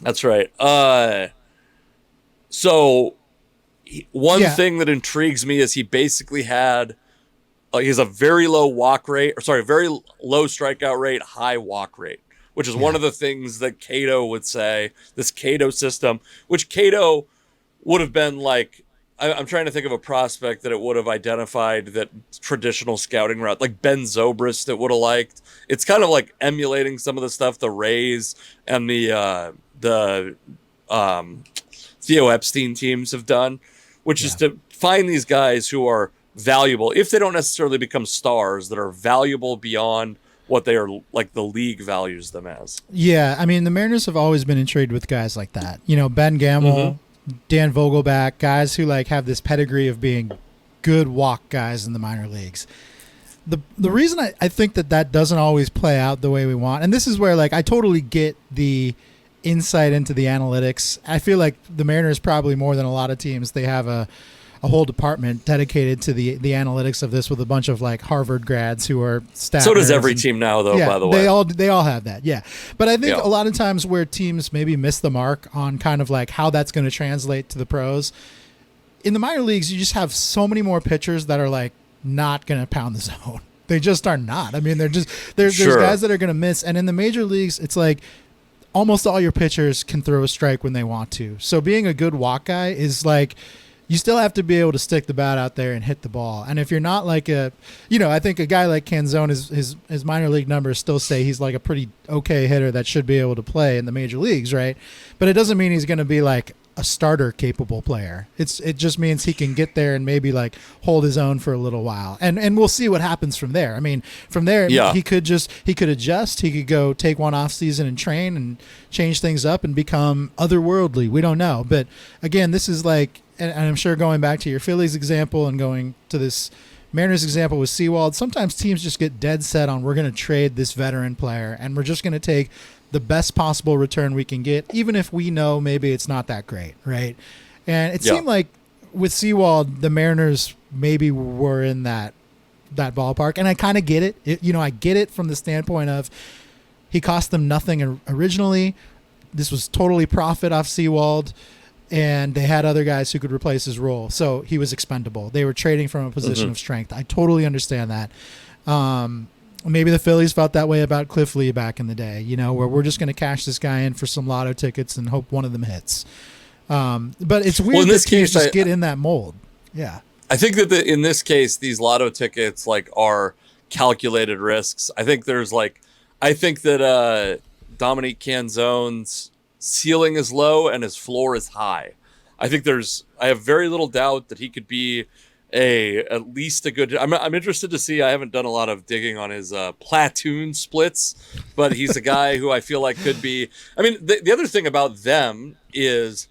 That's right. So one thing that intrigues me is he basically had. He has a very low walk rate, very low strikeout rate, high walk rate, which is one of the things that Cato would say, this Cato system, which Cato would have been like, I'm trying to think of a prospect that it would have identified that traditional scouting route, like Ben Zobrist that would have liked. It's kind of like emulating some of the stuff the Rays and the Theo Epstein teams have done, which is to find these guys who are valuable, if they don't necessarily become stars, that are valuable beyond what they are like the league values them as. Yeah, I mean the Mariners have always been intrigued with guys like that. You know, Ben Gamel, Dan Vogelback, guys who like have this pedigree of being good walk guys in the minor leagues. The reason I think that doesn't always play out the way we want, and this is where like I totally get the insight into the analytics. I feel like the Mariners probably more than a lot of teams, they have a whole department dedicated to the analytics of this with a bunch of like Harvard grads who are stat So does nerds every team now, though, by the way. They all have that, yeah. But I think a lot of times where teams maybe miss the mark on kind of like how that's going to translate to the pros, in the minor leagues, you just have so many more pitchers that are like not going to pound the zone. They just are not. I mean, there's guys that are going to miss. And in the major leagues, it's like almost all your pitchers can throw a strike when they want to. So being a good walk guy is like, you still have to be able to stick the bat out there and hit the ball. And if you're not like I think a guy like Canzone, his minor league numbers still say he's like a pretty okay hitter that should be able to play in the major leagues, right? But it doesn't mean he's going to be like a starter capable player. It just means he can get there and maybe like hold his own for a little while. And we'll see what happens from there. I mean, from there, he could adjust. He could go take one off season and train and change things up and become otherworldly. We don't know. But again, this is like, and I'm sure going back to your Phillies example and going to this Mariners example with Sewald, sometimes teams just get dead set on we're going to trade this veteran player and we're just going to take the best possible return we can get, even if we know maybe it's not that great, right? And it seemed like with Sewald, the Mariners maybe were in that ballpark, and I kind of get it. I get it from the standpoint of he cost them nothing originally. This was totally profit off Sewald. And they had other guys who could replace his role. So he was expendable. They were trading from a position of strength. I totally understand that. Maybe the Phillies felt that way about Cliff Lee back in the day, where we're just going to cash this guy in for some lotto tickets and hope one of them hits. But it's weird that teams just get in that mold. Yeah. I think that in this case, these lotto tickets like are calculated risks. I think that Dominique Canzone's ceiling is low and his floor is high. I have very little doubt that he could be at least a good. I'm interested to see. I haven't done a lot of digging on his platoon splits, but he's a guy who I feel like could be. I mean, the other thing about them is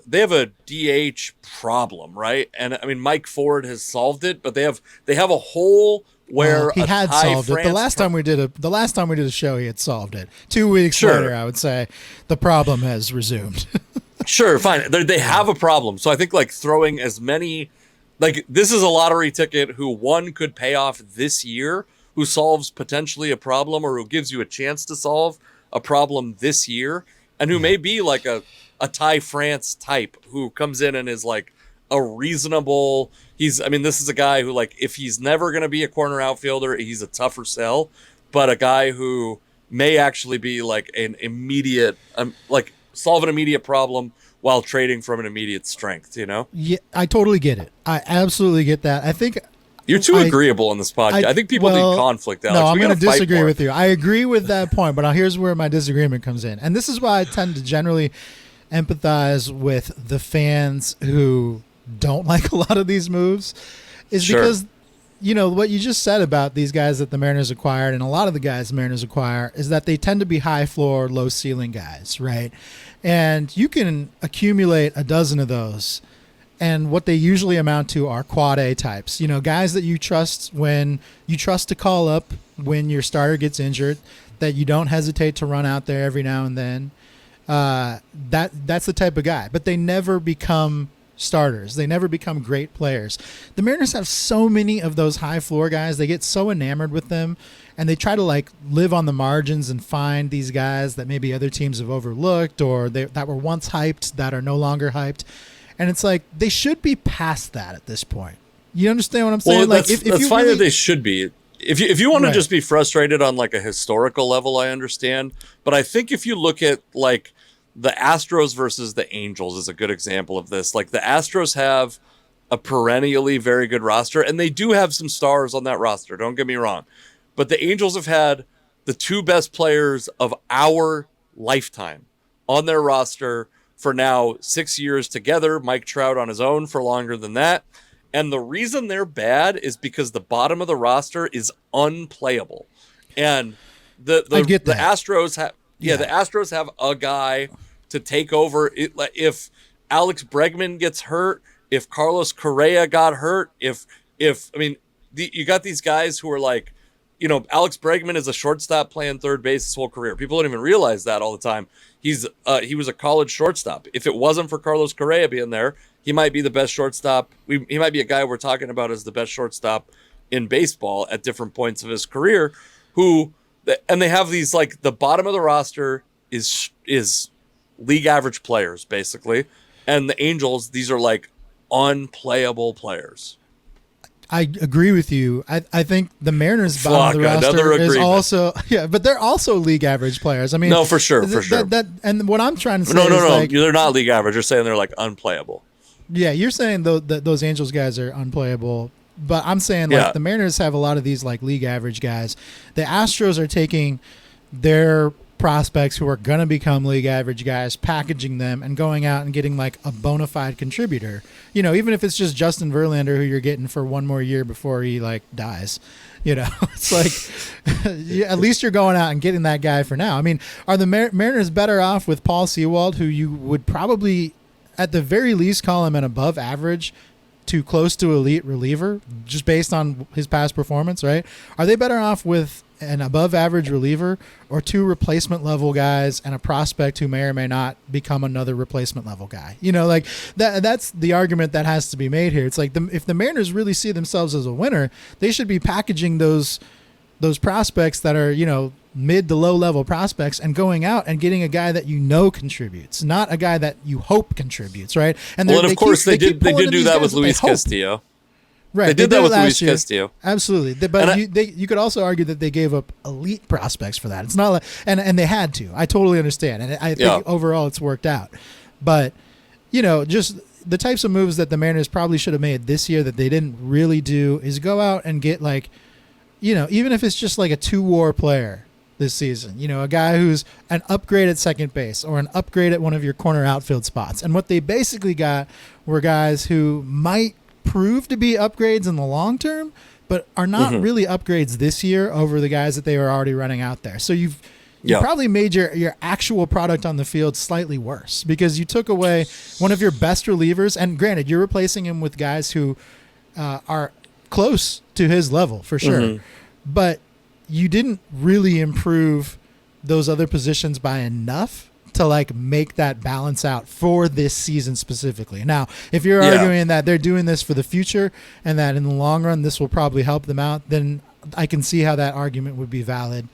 they have a DH problem, right? And I mean, Mike Ford has solved it, but they have a hole where he had solved it. The last time we did a show, he had solved it. 2 weeks later, I would say the problem has resumed. Sure, fine. They have a problem. So I think like throwing as many, like this is a lottery ticket who one could pay off this year, who solves potentially a problem or who gives you a chance to solve a problem this year, and who may be like a Ty France type who comes in and is like a reasonable. This is a guy who, like, if he's never going to be a corner outfielder, he's a tougher sell, but a guy who may actually be like an immediate, like solve an immediate problem while trading from an immediate strength, you know? Yeah, I totally get it. I absolutely get that. I think you're too agreeable in this podcast. I think people need conflict, Alex. No, I'm going to disagree with you. I agree with that point, but here's where my disagreement comes in. And this is why I tend to generally empathize with the fans who don't like a lot of these moves, is because, you know, what you just said about these guys that the Mariners acquired, and a lot of the guys the Mariners acquire, is that they tend to be high floor, low ceiling guys, right? And you can accumulate a dozen of those, and what they usually amount to are quad A types, you know, guys that you trust to call up when your starter gets injured, that you don't hesitate to run out there every now and then. That's the type of guy, but they never become starters. They never become great players. The Mariners have so many of those high floor guys. They get so enamored with them, and they try to like live on the margins and find these guys that maybe other teams have overlooked, or that were once hyped that are no longer hyped. And it's like they should be past that at this point. You understand what I'm saying? Well, like, that's fine that they should be. If you want to just be frustrated on like a historical level, I understand. But I think if you look at like the Astros versus the Angels is a good example of this. Like the Astros have a perennially very good roster, and they do have some stars on that roster. Don't get me wrong. But the Angels have had the two best players of our lifetime on their roster for now 6 years together. Mike Trout on his own for longer than that. And the reason they're bad is because the bottom of the roster is unplayable. And the Astros have the Astros have a guy to take over. If Alex Bregman gets hurt, if Carlos Correa got hurt, you got these guys who are like, you know, Alex Bregman is a shortstop playing third base his whole career. People don't even realize that all the time. He was a college shortstop. If it wasn't for Carlos Correa being there, he might be the best shortstop. He might be a guy we're talking about as the best shortstop in baseball at different points of his career. And they have these, like, the bottom of the roster is league average players basically, and the Angels, these are like unplayable players. I agree with you. I think the Mariners' bottom of the roster is also, but they're also league average players. I mean, no, for sure. And what I'm trying to say no, like, they're not league average. You're saying they're like unplayable. Yeah, you're saying that those Angels guys are unplayable, but I'm saying like the Mariners have a lot of these like league average guys. The Astros are taking their prospects who are going to become league average guys, packaging them and going out and getting like a bona fide contributor. You know, even if it's just Justin Verlander, who you're getting for one more year before he like dies. You know, it's like at least you're going out and getting that guy for now. I mean, are the Mariners better off with Paul Sewald, who you would probably at the very least call him an above average to close to elite reliever just based on his past performance, right? Are they better off with an above average reliever or two replacement level guys and a prospect who may or may not become another replacement level guy? You know, like that's the argument that has to be made here. It's like if the Mariners really see themselves as a winner, they should be packaging those prospects that are, you know, mid to low level prospects and going out and getting a guy that you know contributes, not a guy that you hope contributes, right? And of course they did do that with Luis Castillo. Right, they did that with Luis Castillo. Absolutely, but you could also argue that they gave up elite prospects for that. It's not like, and they had to. I totally understand, and I think overall it's worked out. But you know, just the types of moves that the Mariners probably should have made this year that they didn't really do is go out and get, like, you know, even if it's just like a 2-WAR player this season, you know, a guy who's an upgrade at second base or an upgrade at one of your corner outfield spots. And what they basically got were guys who might prove to be upgrades in the long term, but are not really upgrades this year over the guys that they were already running out there. So you probably made your actual product on the field slightly worse because you took away one of your best relievers. And granted, you're replacing him with guys who are close to his level for sure, but you didn't really improve those other positions by enough to like make that balance out for this season specifically. Now, if you're arguing that they're doing this for the future and that in the long run this will probably help them out, then I can see how that argument would be valid.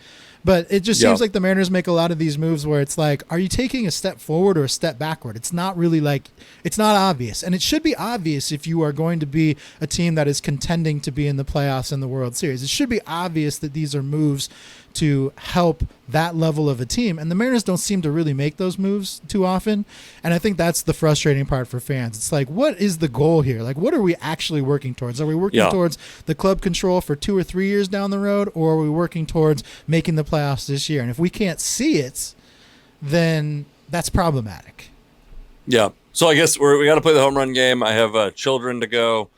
But it just Yeah. seems like the Mariners make a lot of these moves where it's like, are you taking a step forward or a step backward? It's not really like, it's not obvious. And it should be obvious if you are going to be a team that is contending to be in the playoffs and the World Series. It should be obvious that these are moves to help that level of a team. And the Mariners don't seem to really make those moves too often. And I think that's the frustrating part for fans. It's like, what is the goal here? Like, what are we actually working towards? Are we working towards the club control for 2 or 3 years down the road, or are we working towards making the playoffs this year? And if we can't see it, then that's problematic. Yeah. So I guess we got to play the home run game. I have children to go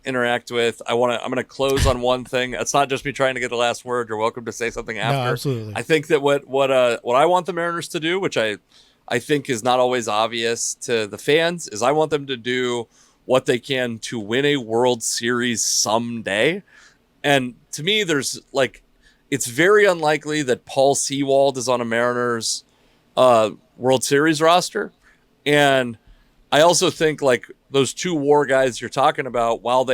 interact with. I'm going to close on one thing. It's not just me trying to get the last word. You're welcome to say something after. No, absolutely. I think that what I want the Mariners to do, which I think is not always obvious to the fans, is I want them to do what they can to win a World Series someday. And to me, there's like, it's very unlikely that Paul Sewald is on a Mariners World Series roster. And I also think like those 2 WAR guys you're talking about, while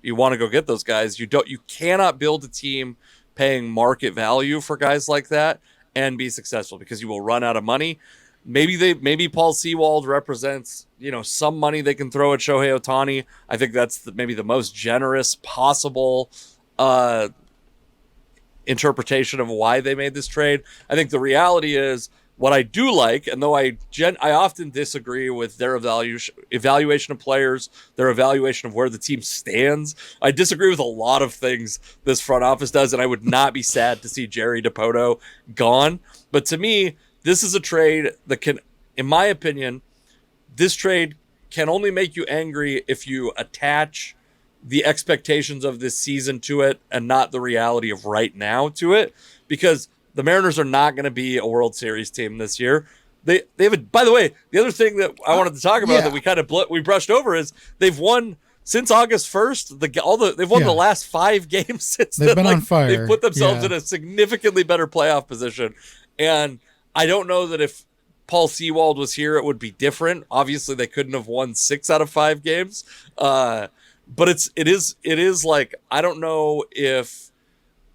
you want to go get those guys, you cannot build a team paying market value for guys like that and be successful, because you will run out of money. Maybe Paul Sewald represents, some money they can throw at Shohei Ohtani. I think that's maybe the most generous possible interpretation of why they made this trade. I think the reality is, what I do like, and though I often disagree with their evaluation of players, their evaluation of where the team stands, I disagree with a lot of things this front office does, and I would not be sad to see Jerry Dipoto gone. But to me, this is a trade that can, in my opinion, this trade can only make you angry if you attach the expectations of this season to it and not the reality of right now to it, because the Mariners are not going to be a World Series team this year. They have by the way, the other thing that I wanted to talk about that we kind of we brushed over is they've won since August 1st. They've won the last 5 games since they've been on fire. They've put themselves in a significantly better playoff position. And I don't know that if Paul Sewald was here, it would be different. Obviously, they couldn't have won 6 out of 5 games. But it is like, I don't know if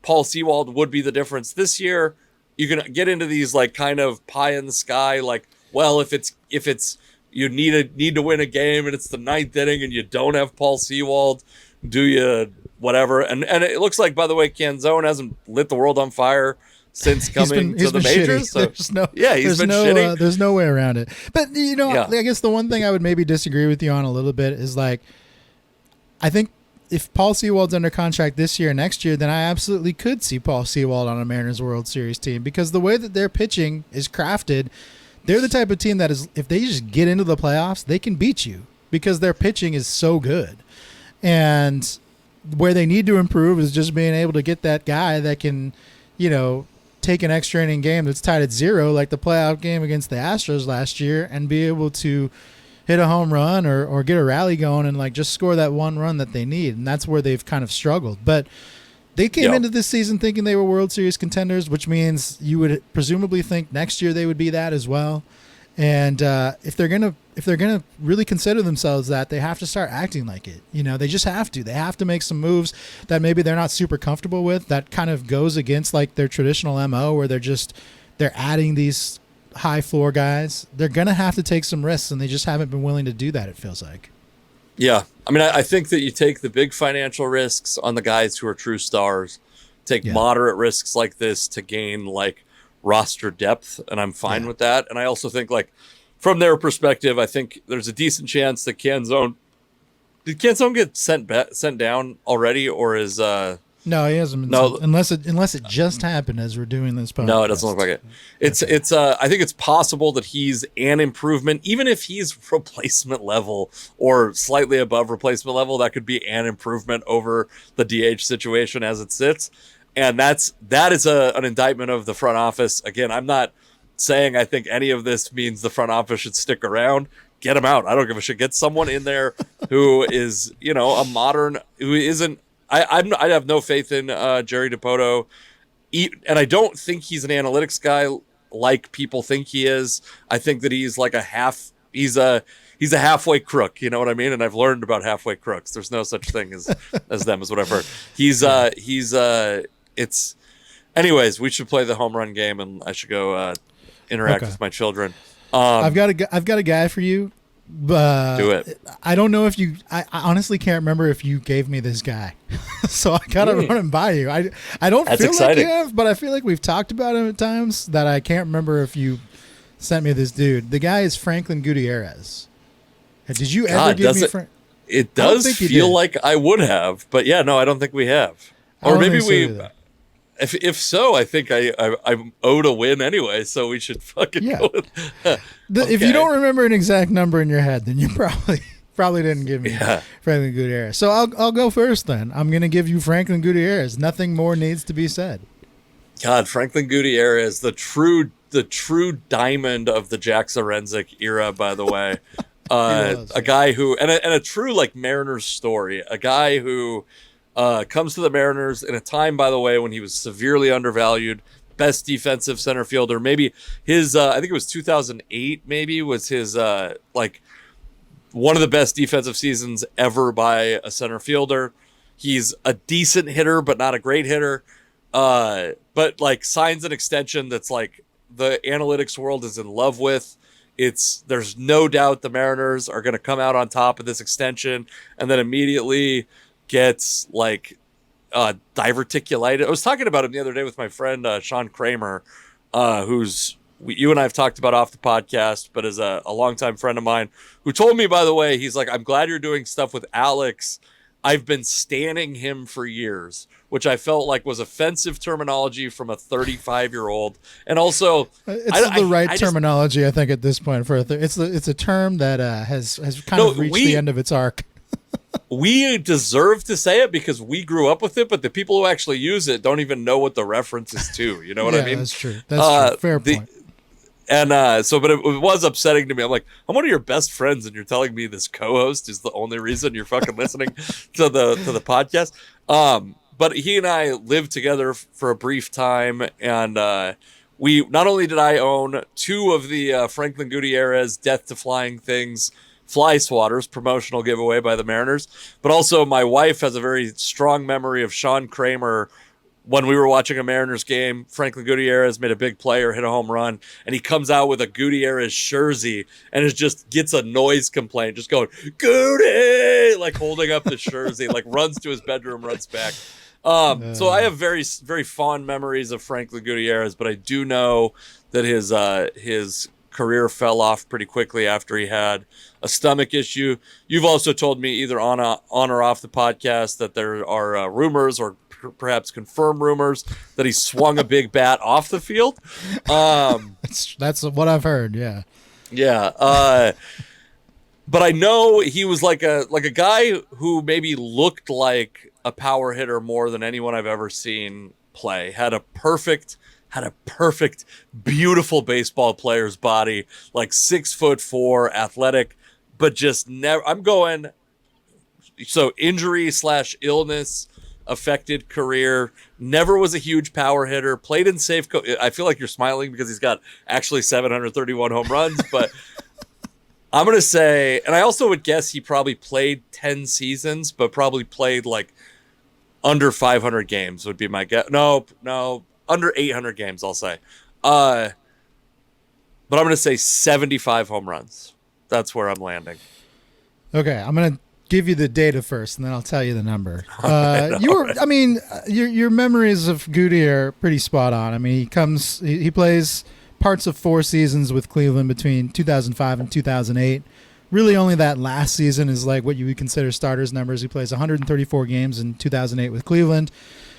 Paul Sewald would be the difference this year. You can get into these like kind of pie in the sky, like, well, if it's you need to win a game and it's the 9th inning and you don't have Paul Sewald, do you whatever? And it looks like, by the way, Canzone hasn't lit the world on fire since coming to the majors. So, he's been shitty. There's no way around it. But I guess the one thing I would maybe disagree with you on a little bit is like, I think if Paul Sewald's under contract this year, next year, then I absolutely could see Paul Sewald on a Mariners World Series team, because the way that their pitching is crafted, they're the type of team that is, if they just get into the playoffs, they can beat you because their pitching is so good. And where they need to improve is just being able to get that guy that can, take an extra inning game that's tied at 0, like the playoff game against the Astros last year, and be able to hit a home run or get a rally going and like just score that one run that they need. And that's where they've kind of struggled. But they came into this season thinking they were World Series contenders, which means you would presumably think next year they would be that as well. And if they're gonna really consider themselves that, they have to start acting like it. They just have to. They have to make some moves that maybe they're not super comfortable with. That kind of goes against like their traditional MO, where they're adding these high floor guys. They're going to have to take some risks, and they just haven't been willing to do that, it feels like. Yeah. I mean, I think that you take the big financial risks on the guys who are true stars, take moderate risks like this to gain like roster depth, and I'm fine with that. And I also think like from their perspective, I think there's a decent chance that Canzone get sent down already, or is No, he hasn't been. No, unless it just happened as we're doing this podcast. No, it doesn't look like it. It's I think it's possible that he's an improvement, even if he's replacement level or slightly above replacement level. That could be an improvement over the DH situation as it sits, and that is an indictment of the front office. Again, I'm not saying I think any of this means the front office should stick around. Get him out. I don't give a shit. Get someone in there who is a modern, who isn't. I have no faith in Jerry Dipoto, and I don't think he's an analytics guy like people think he is. I think that he's like he's he's a halfway crook. You know what I mean? And I've learned about halfway crooks. There's no such thing as them, is what I've heard. It's. Anyways, we should play the home run game, and I should go interact with my children. I've got a guy for you. Do it. I don't know if you. I honestly can't remember if you gave me this guy, so I gotta run him by you. I don't That's feel exciting. like you have, but I feel like we've talked about him at times that I can't remember if you sent me this dude. The guy is Franklin Gutierrez. Did you ever give me? It does feel like I would have, but yeah, no, I don't think we have, or maybe we. If so, I think I'm owed a win anyway, so we should fucking go with If you don't remember an exact number in your head, then you probably didn't give me Franklin Gutierrez. So I'll go first then. I'm going to give you Franklin Gutierrez. Nothing more needs to be said. God, Franklin Gutierrez, the true diamond of the Jack Sorensic era, by the way. A guy who and a true like Mariners story, a guy who comes to the Mariners in a time, by the way, when he was severely undervalued. Best defensive center fielder. Maybe his, I think it was 2008, maybe, was his, like, one of the best defensive seasons ever by a center fielder. He's a decent hitter, but not a great hitter. But, like, signs an extension that's, like, the analytics world is in love with. There's no doubt the Mariners are going to come out on top of this extension, and then immediately gets like diverticulitis. I was talking about him the other day with my friend Sean Kramer, you and I have talked about off the podcast, but is a longtime friend of mine who told me, by the way, he's like, I'm glad you're doing stuff with Alex. I've been standing him for years, which I felt like was offensive terminology from a 35-year-old. And also, it's the right terminology, I think, at this point. It's a term that has kind of reached the end of its arc. We deserve to say it because we grew up with it, but the people who actually use it don't even know what the reference is to. You know what I mean? That's true. That's true. Fair point. And but it was upsetting to me. I'm like, I'm one of your best friends, and you're telling me this co-host is the only reason you're fucking listening to the podcast. But he and I lived together for a brief time, and we not only did I own 2 of the Franklin Gutierrez Death to Flying Things fly swatters promotional giveaway by the Mariners, but also my wife has a very strong memory of Sean Kramer when we were watching a Mariners game. Franklin Gutierrez made a big play or hit a home run, and he comes out with a Gutierrez jersey and just gets a noise complaint, just going, Goody, like holding up the jersey, like runs to his bedroom, runs back. So I have very, very fond memories of Franklin Gutierrez, but I do know that his career fell off pretty quickly after he had a stomach issue. You've also told me either on or off the podcast that there are rumors or perhaps confirmed rumors that he swung a big bat off the field. That's what I've heard. Yeah. But I know he was like a guy who maybe looked like a power hitter more than anyone I've ever seen play. Had a perfect, beautiful baseball player's body, like 6'4", athletic, but just never. I'm going. So injury / illness affected career. Never was a huge power hitter. Played in Safeco. I feel like you're smiling because he's got actually 731 home runs, but I'm going to say, and I also would guess he probably played 10 seasons, but probably played like under 500 games would be my guess. No, under 800 games, I'll say. But I'm going to say 75 home runs. That's where I'm landing. Okay, I'm going to give you the data first, and then I'll tell you the number. Your memories of Goody are pretty spot on. I mean, he plays parts of 4 seasons with Cleveland between 2005 and 2008. Really, only that last season is like what you would consider starters numbers. He plays 134 games in 2008 with Cleveland.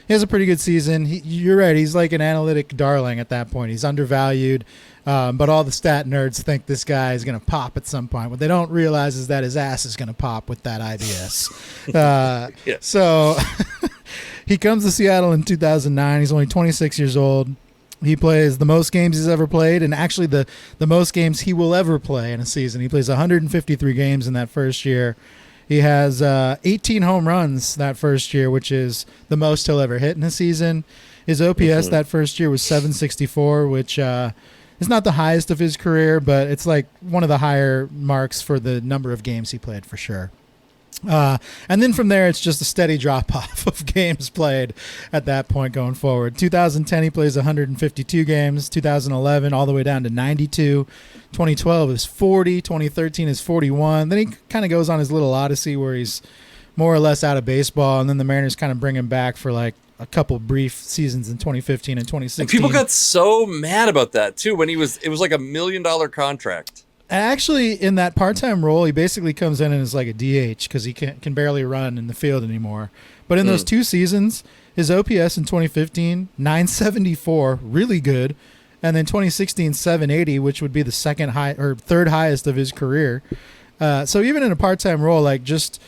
He has a pretty good season. You're right. He's like an analytic darling at that point. He's undervalued, but all the stat nerds think this guy is going to pop at some point. What they don't realize is that his ass is going to pop with that IBS. So he comes to Seattle in 2009. He's only 26 years old. He plays the most games he's ever played, and actually the most games he will ever play in a season. He plays 153 games in that first year. He has 18 home runs that first year, which is the most he'll ever hit in a season. His OPS that first year was 764, which it's not the highest of his career, but it's like one of the higher marks for the number of games he played for sure. And then from there, it's just a steady drop off of games played at that point going forward. 2010, he plays 152 games. 2011, all the way down to 92. 2012 is 40. 2013 is 41. Then he kind of goes on his little odyssey where he's more or less out of baseball, and then the Mariners kind of bring him back for like a couple brief seasons in 2015 and 2016. And people got so mad about that too when it was like $1 million contract. Actually, in that part-time role, he basically comes in and is like a DH because he can barely run in the field anymore. But in those 2 seasons, his OPS in 2015, 974, really good. And then 2016, 780, which would be the third highest of his career. So even in a part-time role, like just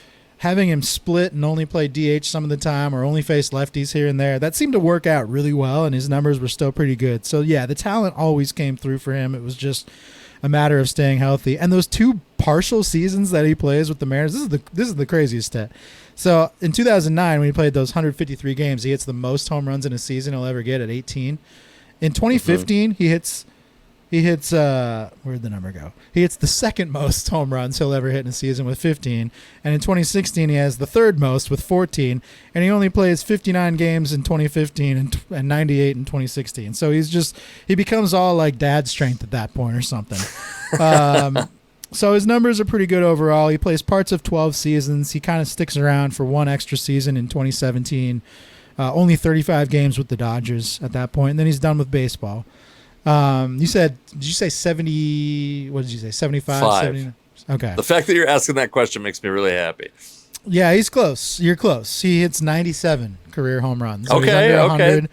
having him split and only play DH some of the time or only face lefties here and there, that seemed to work out really well, and his numbers were still pretty good. So, yeah, the talent always came through for him. It was just a matter of staying healthy. And those 2 partial seasons that he plays with the Mariners, this is the craziest stat. So in 2009, when he played those 153 games, he hits the most home runs in a season he'll ever get at 18. In 2015, he hits where'd the number go? He hits the second most home runs he'll ever hit in a season with 15. And in 2016, he has the third most with 14. And he only plays 59 games in 2015 and 98 in 2016. So he becomes all like dad strength at that point or something. So his numbers are pretty good overall. He plays parts of 12 seasons. He kind of sticks around for one extra season in 2017. Only 35 games with the Dodgers at that point. And then he's done with baseball. Did you say 70? What did you say? 75? 70? Okay. The fact that you're asking that question makes me really happy. Yeah, he's close. You're close. He hits 97 career home runs. So okay. He's under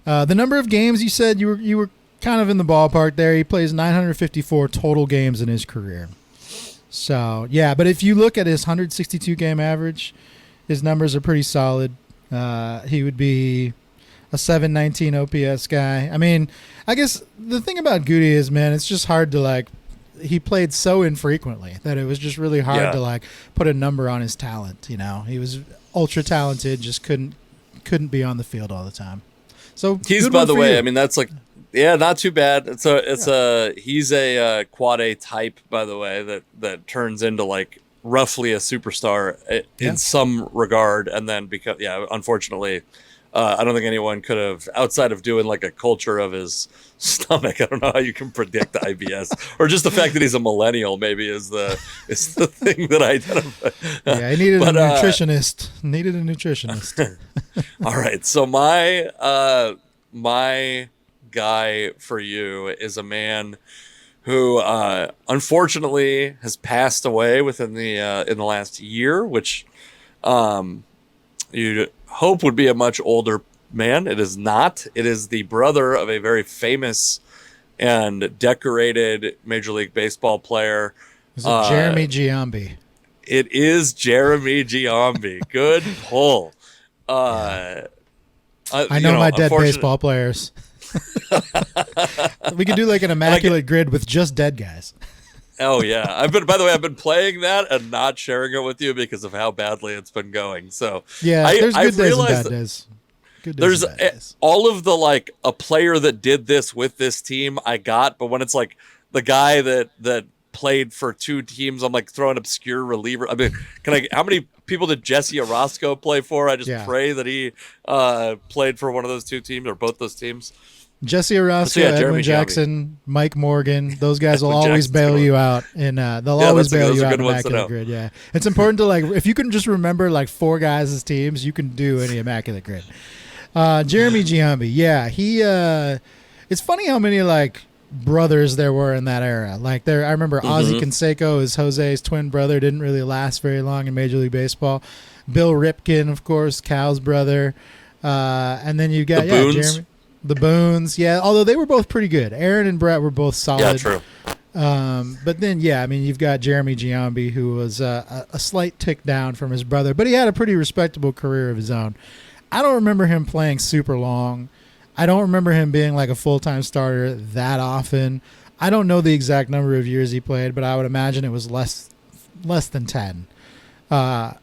100. The number of games you said you were kind of in the ballpark there. He plays 954 total games in his career. So yeah, but if you look at his 162 game average, his numbers are pretty solid. He would be a 719 OPS guy. I mean, I guess the thing about Goody is, man, it's just hard to he played so infrequently that it was just really hard to put a number on his talent. You know, he was ultra talented, just couldn't be on the field all the time. So he's, by the way, I mean, that's not too bad. He's a quad A type, by the way, that turns into roughly a superstar in some regard, and then unfortunately, I don't think anyone could have, outside of doing a culture of his stomach. I don't know how you can predict IBS, or just the fact that he's a millennial maybe is the thing that I identify. Yeah, he needed a nutritionist. All right, so my guy for you is a man who unfortunately has passed away within in the last year, which you'd hope would be a much older man. It is not. It is the brother of a very famous and decorated Major League Baseball player. Is it Jeremy Giambi? It is Jeremy Giambi. Good pull. I know my dead baseball players. We could do an immaculate grid with just dead guys. Oh yeah, By the way, I've been playing that and not sharing it with you because of how badly it's been going. So yeah, there's good days and bad days. There's all of the a player that did this with this team I got, but when it's the guy that played for 2 teams, I'm throwing obscure reliever. I mean, how many people did Jesse Orosco play for? I just pray that he played for one of those 2 teams or both those teams. Jesse Orosco, Edwin Jackson, Mike Morgan, those guys will always bail you out, and they'll always bail you out in immaculate grid. Yeah, it's important to if you can just remember 4 guys as teams, you can do any immaculate grid. Jeremy Giambi, yeah, he. It's funny how many brothers there were in that era. I remember Ozzie Canseco, is Jose's twin brother, didn't really last very long in Major League Baseball. Bill Ripken, of course, Cal's brother, and then you got Jeremy. The Boones, although they were both pretty good. Aaron and Brett were both solid. Yeah, true. But then, you've got Jeremy Giambi, who was a slight tick down from his brother, but he had a pretty respectable career of his own. I don't remember him playing super long. I don't remember him being a full-time starter that often. I don't know the exact number of years he played, but I would imagine it was less than 10. And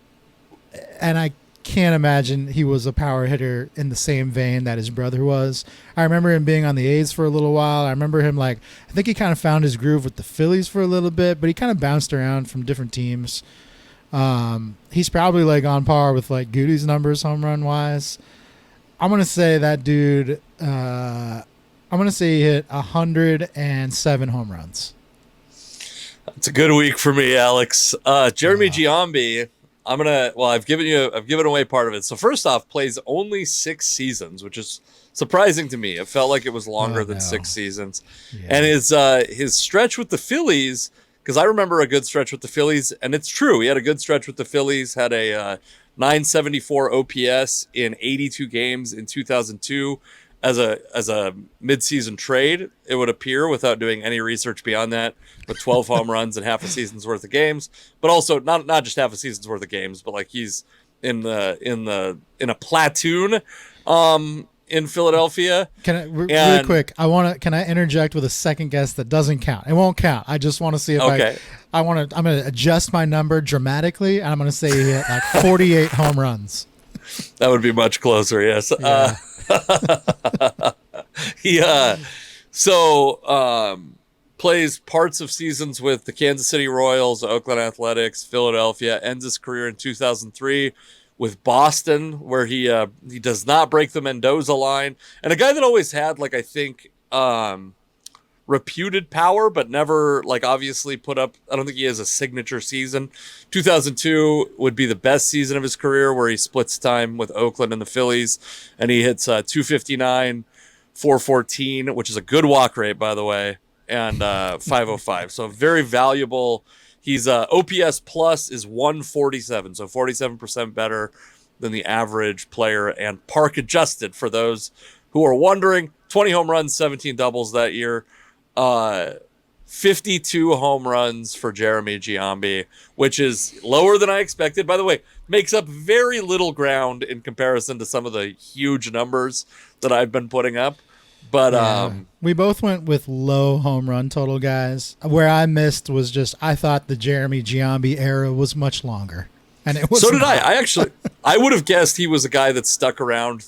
can't imagine he was a power hitter in the same vein that his brother was. I remember him being on the A's for a little while. I remember him I think he kind of found his groove with the Phillies for a little bit, but he kind of bounced around from different teams. He's probably on par with Goody's numbers home run wise. I'm going to say that dude, I'm going to say he hit 107 home runs. It's a good week for me, Alex. Jeremy Giambi, I've given away part of it. So first off, plays only 6 seasons, which is surprising to me. It felt like it was longer than 6 seasons. Yeah. And his stretch with the Phillies, because I remember a good stretch with the Phillies, and it's true. He had a good stretch with the Phillies, had a 974 OPS in 82 games in 2002 as a midseason trade, it would appear, without doing any research beyond that, with 12 home runs and half a season's worth of games, but also not just half a season's worth of games, but he's in a platoon in Philadelphia. Can I really quick? Can I interject with a second guess that doesn't count? It won't count. I just want to see if I'm going to adjust my number dramatically, and I'm going to say he hit 48 home runs. That would be much closer. Yes. Yeah. He plays parts of seasons with the Kansas City Royals, Oakland Athletics, Philadelphia. Ends his career in 2003 with Boston, where he does not break the Mendoza line, and a guy that always had I think reputed power, but never obviously put up. I don't think he has a signature season. 2002 would be the best season of his career, where he splits time with Oakland and the Phillies, and he hits 259, 414, which is a good walk rate, by the way, and 505. So very valuable. He's OPS plus is 147, so 47% better than the average player, and park adjusted for those who are wondering. 20 home runs, 17 doubles that year. 52 home runs for Jeremy Giambi, which is lower than I expected. By the way, makes up very little ground in comparison to some of the huge numbers that I've been putting up. But we both went with low home run total, guys. Where I missed was I thought the Jeremy Giambi era was much longer. And it was. So did I. I would have guessed he was a guy that stuck around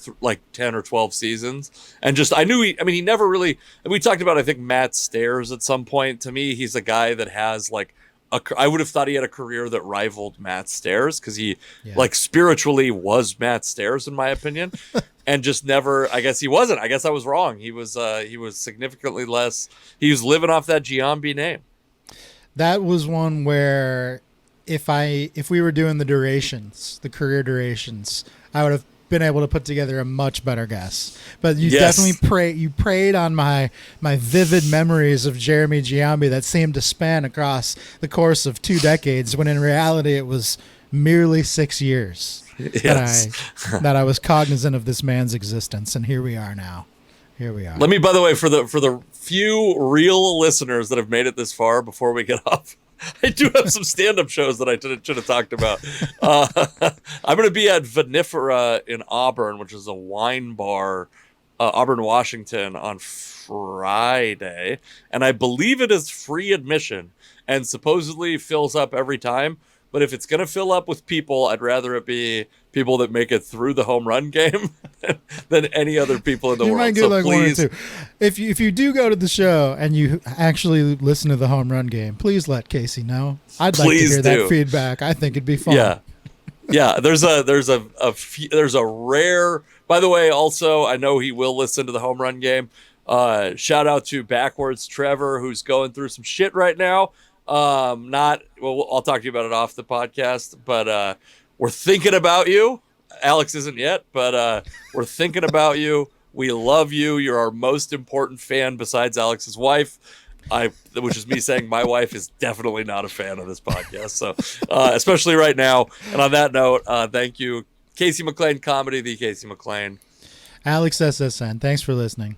10 or 12 seasons, and I knew he never really. We talked about, I think, Matt Stairs at some point. To me, he's a guy that has I would have thought he had a career that rivaled Matt Stairs, because he spiritually was Matt Stairs, in my opinion, and just never. I guess he wasn't. I guess I was wrong. He was significantly less. He was living off that Giambi name. That was one where, if we were doing the career durations, I would have been able to put together a much better guess. But you definitely preyed on my vivid memories of Jeremy Giambi that seemed to span across the course of 2 decades, when in reality it was merely 6 years that I was cognizant of this man's existence. And here we are now. Here we are. Let me, by the way, for the few real listeners that have made it this far before we get off, I do have some stand-up shows that I should have talked about. I'm going to be at Vinifera in Auburn, which is a wine bar, Auburn, Washington, on Friday. And I believe it is free admission and supposedly fills up every time. But if it's going to fill up with people, I'd rather it be people that make it through the home run game than any other people in the world. Might get so please, 1 or 2. If you do go to the show and you actually listen to the home run game, please let Casey know. I'd like to hear that feedback. I think it'd be fun. Yeah. There's a rare. By the way, also, I know he will listen to the home run game. Shout out to Backwards Trevor, who's going through some shit right now. I'll talk to you about it off the podcast, but we're thinking about you. Alex isn't yet, but we're thinking about you. We love you. You're our most important fan besides Alex's wife, which is me saying my wife is definitely not a fan of this podcast. So especially right now. And on that note, thank you, Casey McLean Comedy, the Casey McLean. Alex SSN. Thanks for listening.